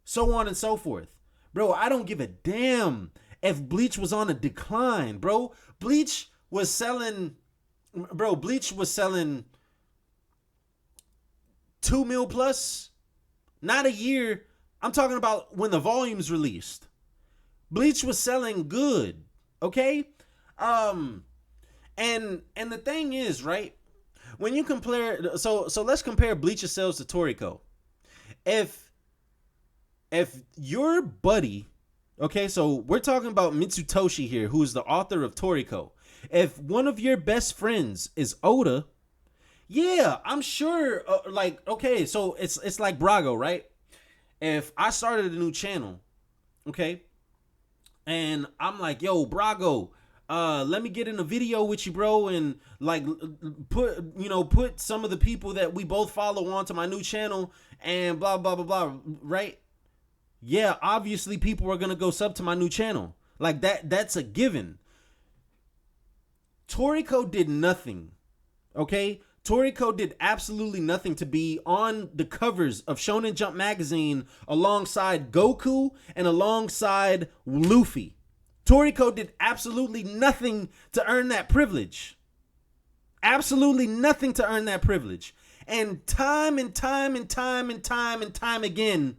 so on and so forth. Bro, I don't give a damn if Bleach was on a decline, bro. Bleach was selling 2 mil plus, not a year. I'm talking about when the volume's released. Bleach was selling good, okay? And the thing is, right? When you compare, so let's compare Bleach's sales to Toriko. If your buddy, okay, so we're talking about Mitsutoshi here, who is the author of Toriko. If one of your best friends is Oda, yeah, I'm sure. Okay, so it's like Brago, right? If I started a new channel, okay, and I'm like, yo, Brago, let me get in a video with you, bro, and like put some of the people that we both follow onto my new channel and blah blah blah blah, right? Yeah, obviously people are gonna go sub to my new channel. Like that's a given. Toriko did nothing, okay? Toriko did absolutely nothing to be on the covers of Shonen Jump magazine alongside Goku and alongside Luffy. Toriko did absolutely nothing to earn that privilege. Absolutely nothing to earn that privilege. And time and time and time and time and time again,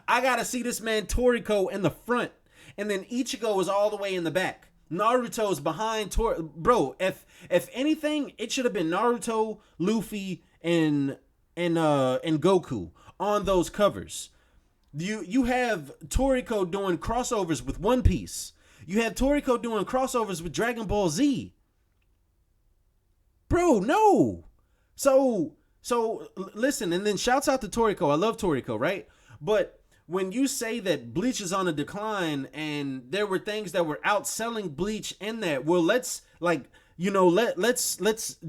I gotta see this man Toriko in the front, and then Ichigo is all the way in the back. Naruto's behind bro. If anything, it should have been Naruto, Luffy, and Goku on those covers. You have Toriko doing crossovers with One Piece. You have Toriko doing crossovers with Dragon Ball Z. Bro, no. So listen, and then shouts out to Toriko. I love Toriko, right? But when you say that Bleach is on a decline and there were things that were outselling Bleach in that, well, let's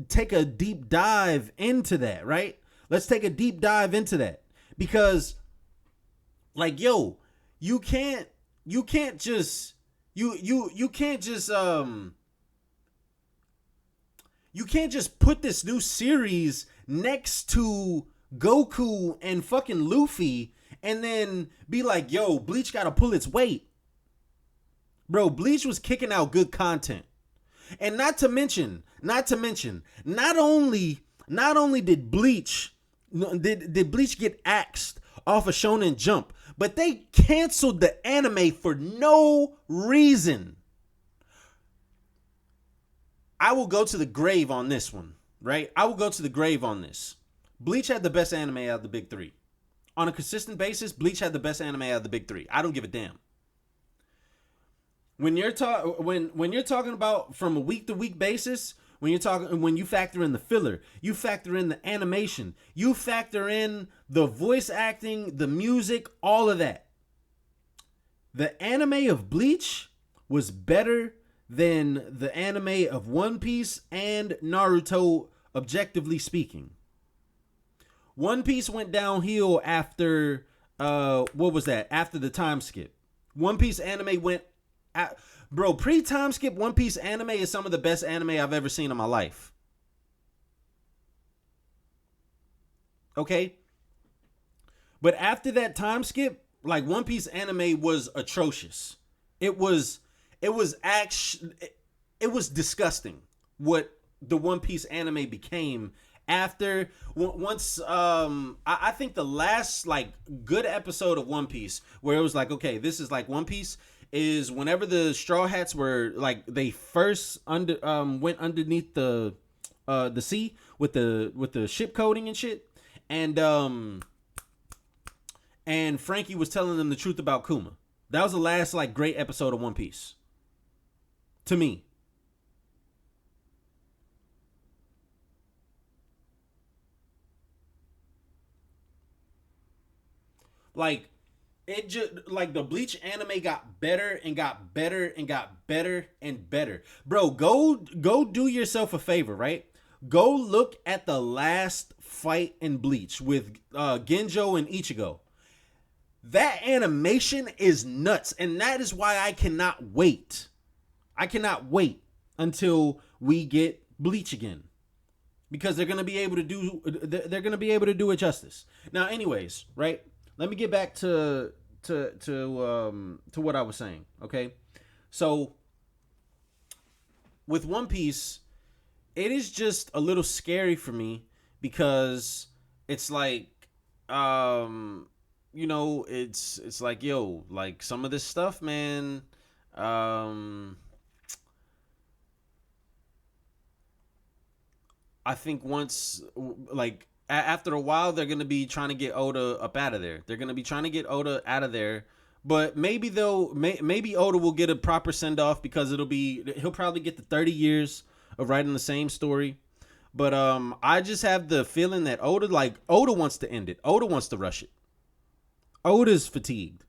take a deep dive into that, right? Let's take a deep dive into that, because like, yo, you can't just put this new series next to Goku and fucking Luffy and then be like, yo, Bleach gotta pull its weight. Bro, Bleach was kicking out good content. And not to mention, not only did Bleach get axed off of Shonen Jump, but they canceled the anime for no reason. I will go to the grave on this one, right? I will go to the grave on this. Bleach had the best anime out of the big three. On a consistent basis, Bleach had the best anime out of the big three. I don't give a damn. When you're talking about from a week to week basis, when you factor in the filler, you factor in the animation, you factor in the voice acting, the music, all of that. The anime of Bleach was better than the anime of One Piece and Naruto, objectively speaking. One Piece went downhill after what was that? After the time skip. One Piece anime went at, bro, pre-time skip One Piece anime is some of the best anime I've ever seen in my life. Okay? But after that time skip, like One Piece anime was atrocious. It was actually it was disgusting what the One Piece anime became after once I think the last like good episode of One Piece where it was like, okay, this is like One Piece is whenever the Straw Hats were like they first went underneath the sea with the ship coding and shit, and Frankie was telling them the truth about Kuma. That was the last like great episode of One Piece to me. Like it just like the Bleach anime got better and got better and got better and better. Bro, go do yourself a favor, right? Go look at the last fight in Bleach with Genjo and Ichigo. That animation is nuts, and that is why I cannot wait. I cannot wait until we get Bleach again, because they're gonna be able to do it justice. Now, anyways, right? Let me get back to what I was saying. Okay, so with One Piece, it is just a little scary for me because it's like it's like, yo, like some of this stuff, man, I think once like after a while they're gonna be trying to get Oda up out of there. They're gonna be trying to get Oda out of there. But maybe maybe Oda will get a proper send off because he'll probably get the 30 years of writing the same story. But I just have the feeling that Oda wants to end it. Oda wants to rush it. Oda's fatigued.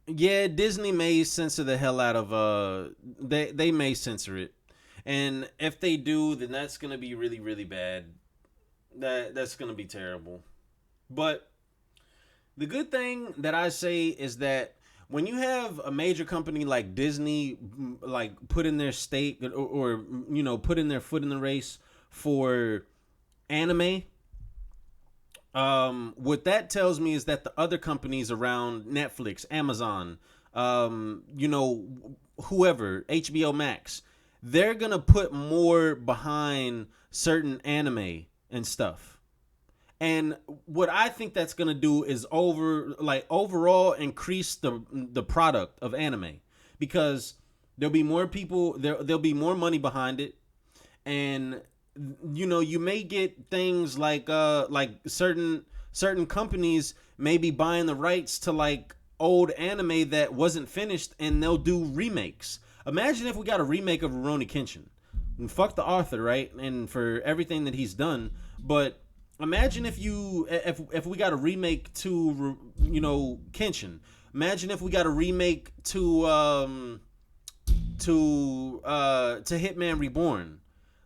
Yeah, Disney may censor the hell out of they may censor it. And if they do, then that's gonna be really, really bad. That's gonna be terrible. But the good thing that I say is that when you have a major company like Disney like put in their stake or put in their foot in the race for anime, what that tells me is that the other companies around Netflix, Amazon, whoever, HBO Max, they're gonna put more behind certain anime and stuff. And what I think that's gonna do is overall increase the product of anime, because there'll be more people there'll be more money behind it, and you may get things like certain companies may be buying the rights to like old anime that wasn't finished, and they'll do remakes. Imagine if we got a remake of Rurouni Kenshin. And fuck the author, right? And for everything that he's done, but imagine if we got a remake to Kenshin. Imagine if we got a remake to Hitman Reborn.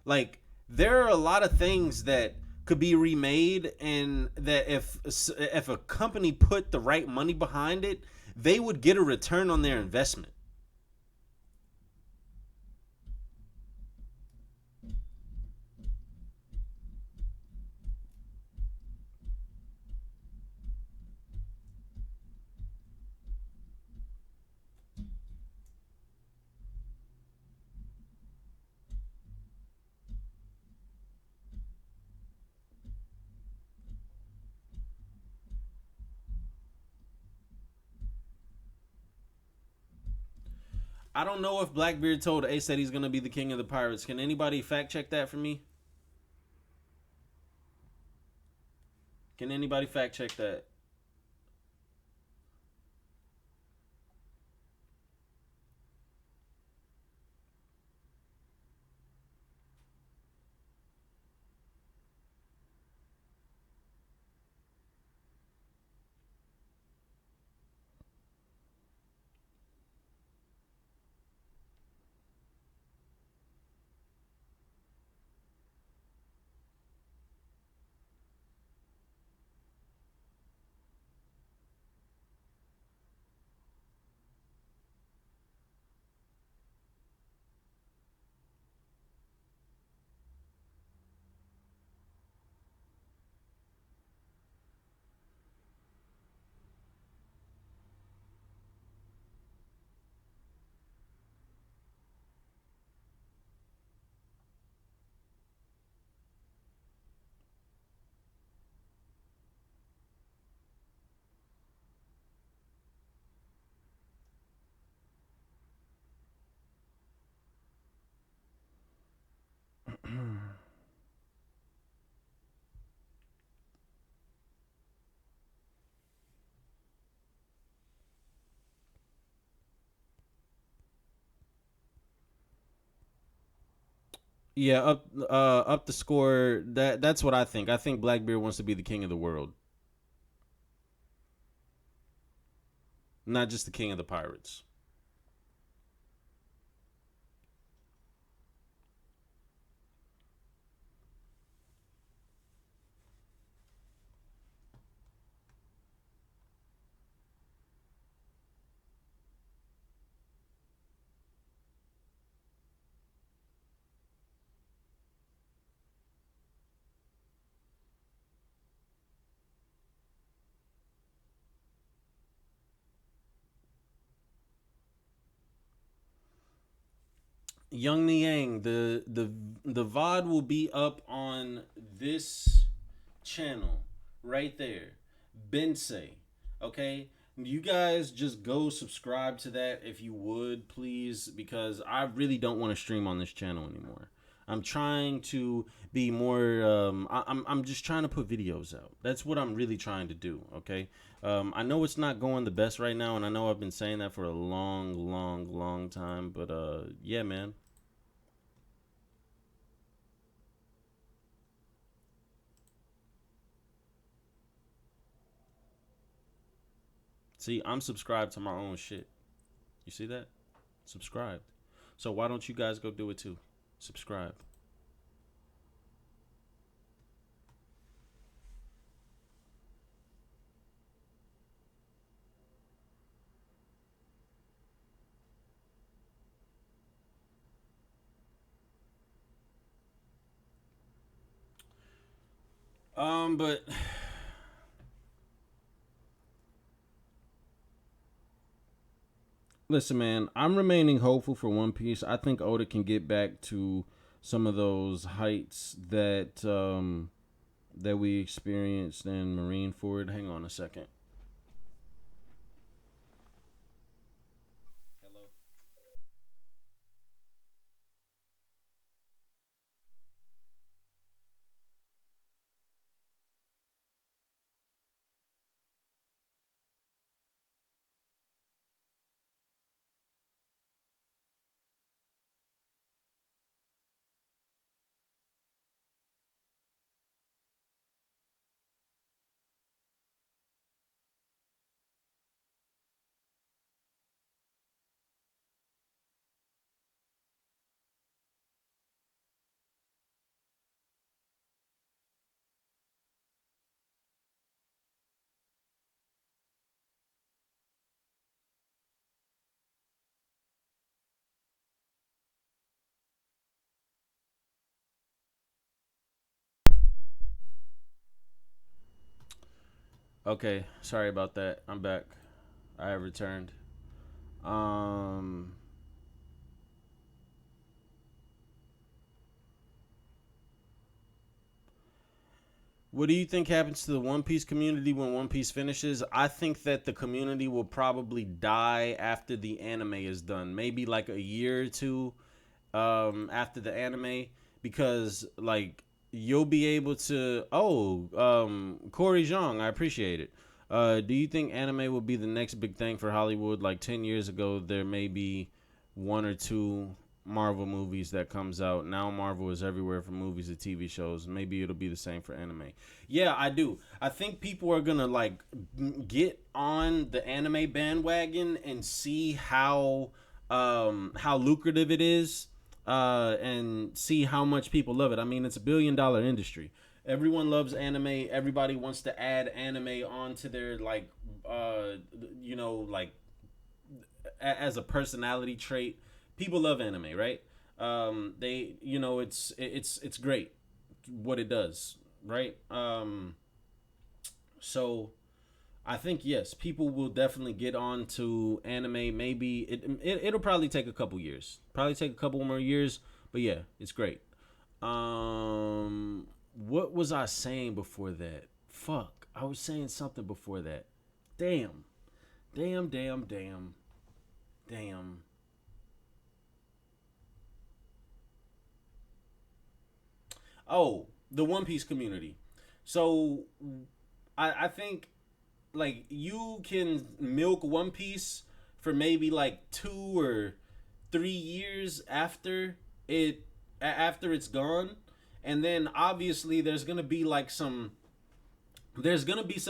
Like, there are a lot of things that could be remade, and that if a company put the right money behind it, they would get a return on their investment. I don't know if Blackbeard told Ace that he's gonna be the king of the pirates. Can anybody fact check that for me? Can anybody fact check that? Yeah, up the score. That's what I think. I think Blackbeard wants to be the king of the world, not just the king of the pirates. Young Niang, the VOD will be up on this channel right there. Bensei. Okay? You guys just go subscribe to that if you would, please, because I really don't want to stream on this channel anymore. I'm trying to be more. I'm just trying to put videos out. That's what I'm really trying to do. Okay. I know it's not going the best right now, and I know I've been saying that for a long, long, long time. But yeah, man. See, I'm subscribed to my own shit. You see that? Subscribed. So why don't you guys go do it too? Subscribe. But listen, man, I'm remaining hopeful for One Piece. I think Oda can get back to some of those heights that we experienced in Marineford. Hang on a second. Hello. Okay, sorry about that. I'm back. I have returned. Um, what do you think happens to the One Piece community when One Piece finishes? I think that the community will probably die after the anime is done. Maybe like a year or two after the anime, because like you'll be able to. Oh, Corey Zhang, I appreciate it. Do you think anime will be the next big thing for Hollywood? Like 10 years ago, there may be one or two Marvel movies that comes out. Now Marvel is everywhere from movies to TV shows. Maybe it'll be the same for anime. Yeah, I do. I think people are gonna like get on the anime bandwagon and see how lucrative it is, and see how much people love it. I mean, it's $1 billion industry. Everyone loves anime. Everybody wants to add anime onto their like, like as a personality trait. People love anime, right? It's great what it does, right? So I think yes, people will definitely get on to anime. Maybe it'll probably take a couple years, probably take a couple more years, but yeah, it's great. What was I saying before that? Fuck, I was saying something before that. Damn, damn, damn, damn, damn. Oh, the One Piece community. So I think like you can milk One Piece for maybe like 2 or 3 years after it after it's gone, and then obviously there's gonna be some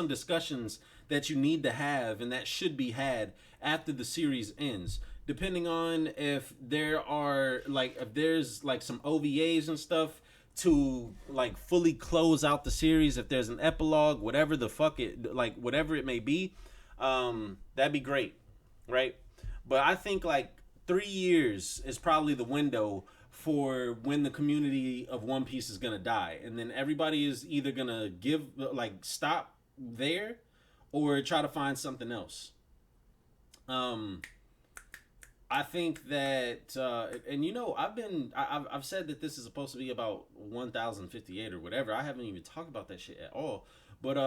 discussions that you need to have and that should be had after the series ends. Depending on if there are like if there's like some OVAs and stuff to like fully close out the series, if there's an epilogue, whatever the fuck it like whatever it may be, that'd be great, right? But I think like 3 years is probably the window for when the community of One Piece is gonna die, and then everybody is either gonna give like stop there or try to find something else. Um, I think that, and you know, I've said that this is supposed to be about 1058 or whatever. I haven't even talked about that shit at all, but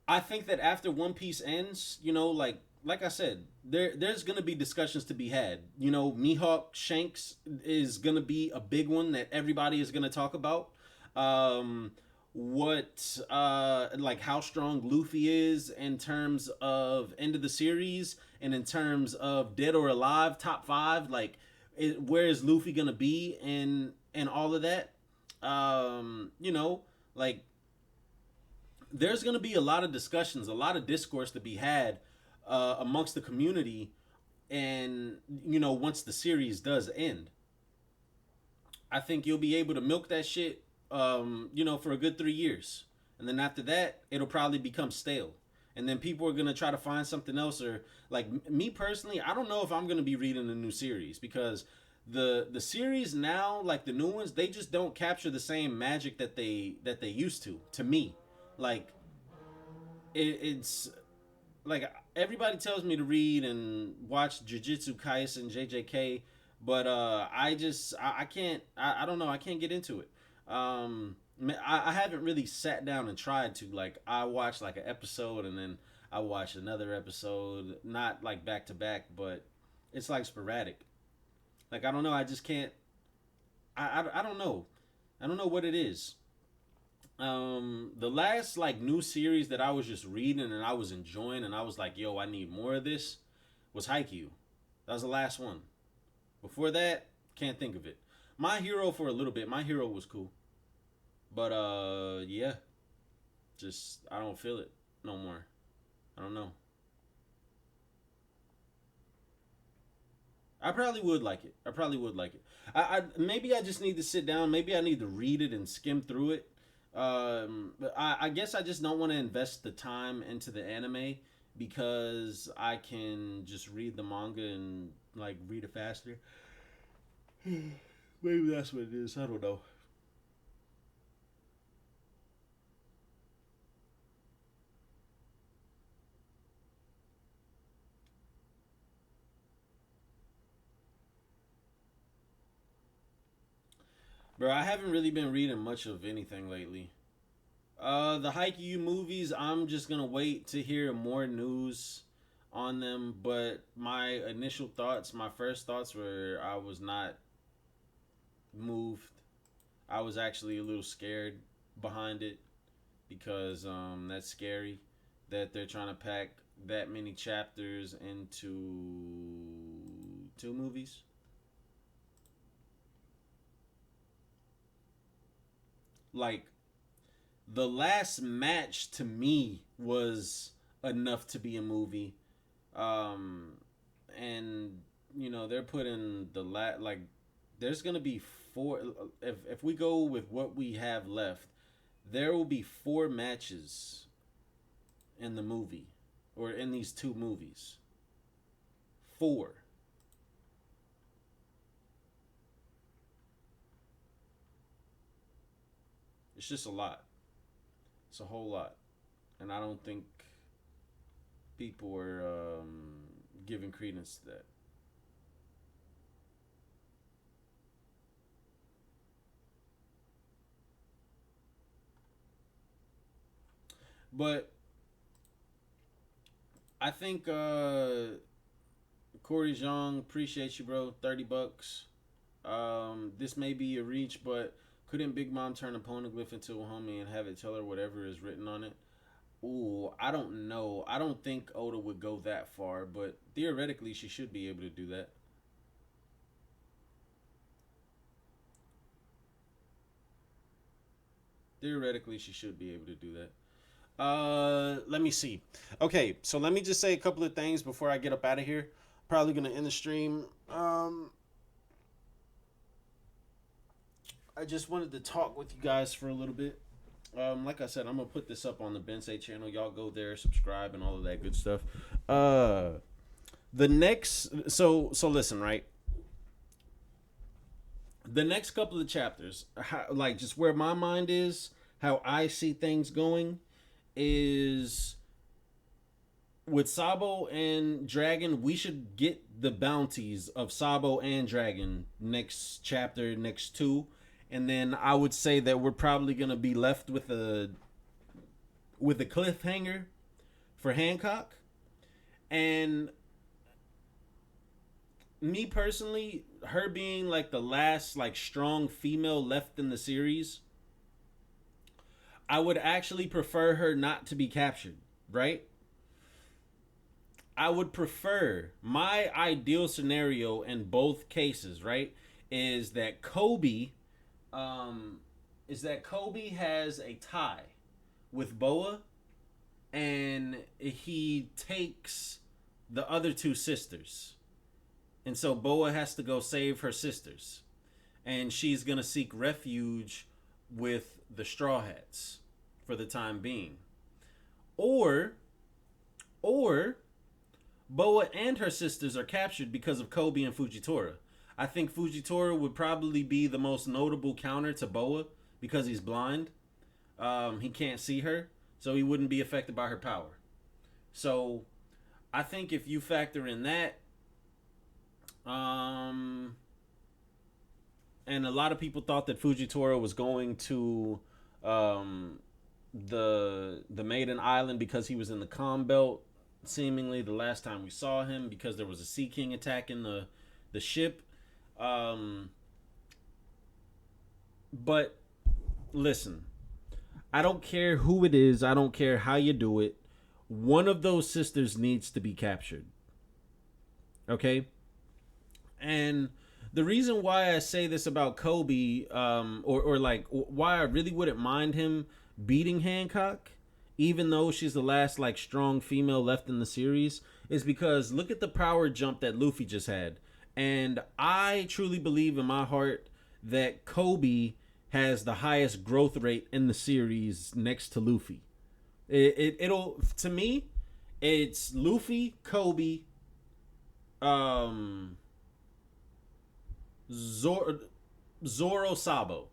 I think that after One Piece ends, you know, like I said, there's gonna be discussions to be had. You know, Mihawk Shanks is gonna be a big one that everybody is gonna talk about. What like how strong Luffy is in terms of end of the series and in terms of dead or alive top five. Like, where is Luffy gonna be in all of that? You know, like there's going to be a lot of discussions, a lot of discourse to be had amongst the community. And, you know, once the series does end, I think you'll be able to milk that shit, you know, for a good 3 years. And then after that, it'll probably become stale. And then people are going to try to find something else. Or, like, me personally, I don't know if I'm going to be reading a new series because the series now, like the new ones, they just don't capture the same magic that they used to me. Like it's like everybody tells me to read and watch Jujutsu Kaisen JJK, but I can't I don't know, I can't get into it. I haven't really sat down and tried to. Like, I watched like an episode and then I watched another episode, not like back to back, but it's like sporadic. Like, I don't know, I just can't. I don't know. I don't know what it is. The last like new series that I was just reading and I was enjoying and I was like, yo, I need more of this was Haikyuu. That was the last one. Before that, can't think of it. My Hero for a little bit. My Hero was cool. But yeah, just I don't feel it no more. I don't know. I probably would like it. I probably would like it. I maybe I just need to sit down. Maybe I need to read it and skim through it. But I guess I just don't want to invest the time into the anime because I can just read the manga and like read it faster. Maybe that's what it is. I don't know. Bro, I haven't really been reading much of anything lately. The Haikyuu movies, I'm just gonna wait to hear more news on them. But my initial thoughts, my first thoughts were I was not moved. I was actually a little scared behind it because that's scary that they're trying to pack that many chapters into two movies. Like, the last match to me was enough to be a movie. Um, and you know they're putting like there's gonna be four. If we go with what we have left, there will be four matches in the movie, or in these two movies. Four. It's just a lot. It's a whole lot, and I don't think people are giving credence to that. But I think Corey Zhang, appreciate you, bro. $30. This may be a reach, but couldn't Big Mom turn a poneglyph into a homie and have it tell her whatever is written on it? Ooh, I don't know. I don't think Oda would go that far, but theoretically, she should be able to do that. Theoretically, she should be able to do that. Let me see. Okay, so let me just say a couple of things before I get up out of here. Probably gonna end the stream. I just wanted to talk with you guys for a little bit. Like I said, I'm gonna put this up on the Bensei channel. Y'all go there, subscribe, and all of that good stuff. The next, so listen, right? The next couple of chapters, like just where my mind is, how I see things going, is with Sabo and Dragon. We should get the bounties of Sabo and Dragon next chapter, next two, and then I would say that we're probably gonna be left with a cliffhanger for Hancock. And me personally, her being like the last like strong female left in the series, I would actually prefer her not to be captured, right? I would prefer, my ideal scenario in both cases, right, is that um Kobe has a tie with Boa, and he takes the other two sisters. And so Boa has to go save her sisters. And she's going to seek refuge with the Straw Hats for the time being. Or Boa and her sisters are captured because of Kobe and Fujitora. I think Fujitora would probably be the most notable counter to Boa because he's blind. He can't see her, so he wouldn't be affected by her power. So I think if you factor in that, and a lot of people thought that Fujitora was going to the Maiden Island because he was in the Calm Belt. Seemingly, the last time we saw him, because there was a Sea King attacking the ship. But listen, I don't care who it is. I don't care how you do it. One of those sisters needs to be captured. Okay? And the reason why I say this about Kobe, or like why I really wouldn't mind him beating Hancock, even though she's the last like strong female left in the series, is because look at the power jump that Luffy just had. And I truly believe in my heart that Kobe has the highest growth rate in the series next to Luffy. It'll, to me, it's Luffy, Kobe, um, Zoro, Sabo.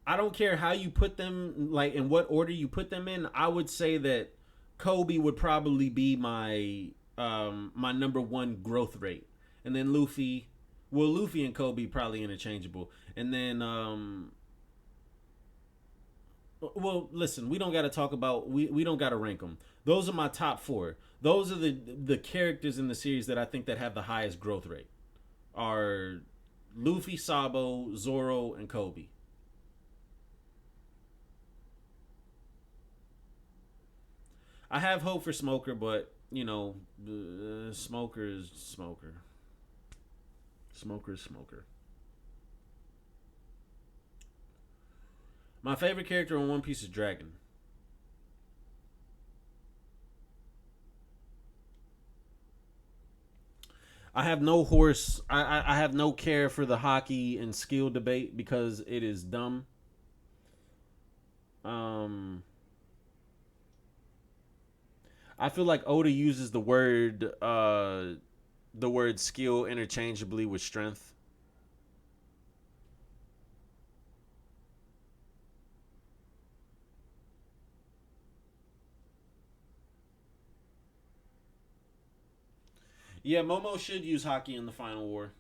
I don't care how you put them, like in what order you put them in. I would say that Kobe would probably be my number one growth rate, and then Luffy. Well, Luffy and Kobe probably interchangeable, and then well, listen, we don't got to talk about we don't got to rank them. Those are my top four. Those are the characters in the series that I think that have the highest growth rate. Are Luffy, Sabo, Zoro, and Kobe. I have hope for Smoker, but you know, Smoker is Smoker. Smoker is Smoker. My favorite character in One Piece is Dragon. I have no horse. I have no care for the hockey and skill debate because it is dumb. Um, I feel like Oda uses the word skill interchangeably with strength. Yeah, Momo should use hockey in the final war.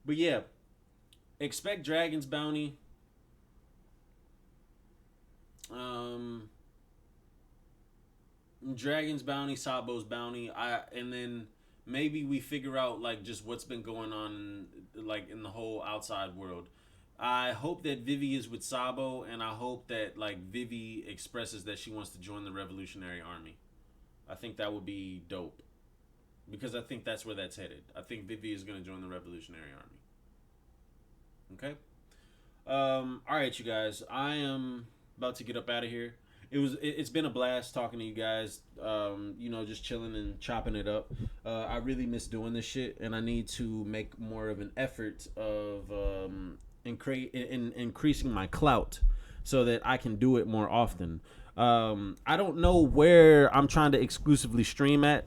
But yeah, expect Dragon's bounty. Um, Dragon's bounty, Sabo's bounty. And then maybe we figure out like just what's been going on like in the whole outside world. I hope that Vivi is with Sabo, and I hope that like Vivi expresses that she wants to join the Revolutionary Army. I think that would be dope. because I think that's where that's headed. I think Vivi is going to join the Revolutionary Army. Okay. All right, you guys. I am about to get up out of here. It's been a blast talking to you guys. Just chilling and chopping it up. I really miss doing this shit, and I need to make more of an effort of increasing my clout so that I can do it more often. I don't know where I'm trying to exclusively stream at.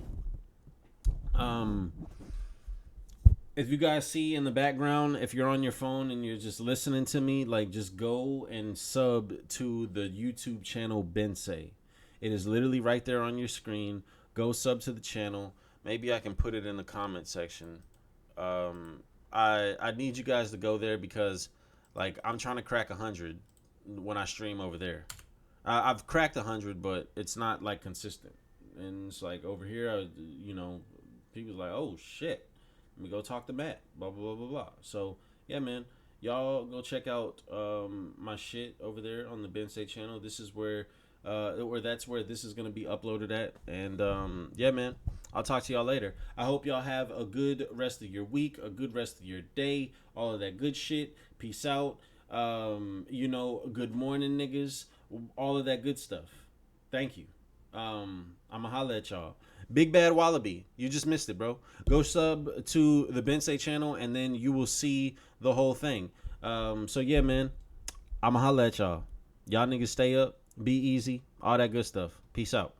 If you guys see in the background, if you're on your phone and you're just listening to me, like, just go and sub to the YouTube channel Bensei. It is literally right there on your screen. Go sub to the channel. Maybe I can put it in the comment section. I need you guys to go there because, like, I'm trying to crack 100 when I stream over there. I've cracked 100, but it's not, like, consistent. And it's like over here, people's like, oh shit. Let me go talk to Matt. Blah blah blah blah blah. So yeah, man, y'all go check out my shit over there on the Bensei channel. This is where, or that's where this is gonna be uploaded at. And yeah, man, I'll talk to y'all later. I hope y'all have a good rest of your week, a good rest of your day, all of that good shit. Peace out. Good morning, niggas. All of that good stuff. Thank you. I'ma holla at y'all. Big Bad Wallaby, you just missed it, bro. Go sub to the Bensei channel, and then you will see the whole thing. So yeah, man, I'ma holla at y'all. Y'all niggas stay up, be easy, all that good stuff. Peace out.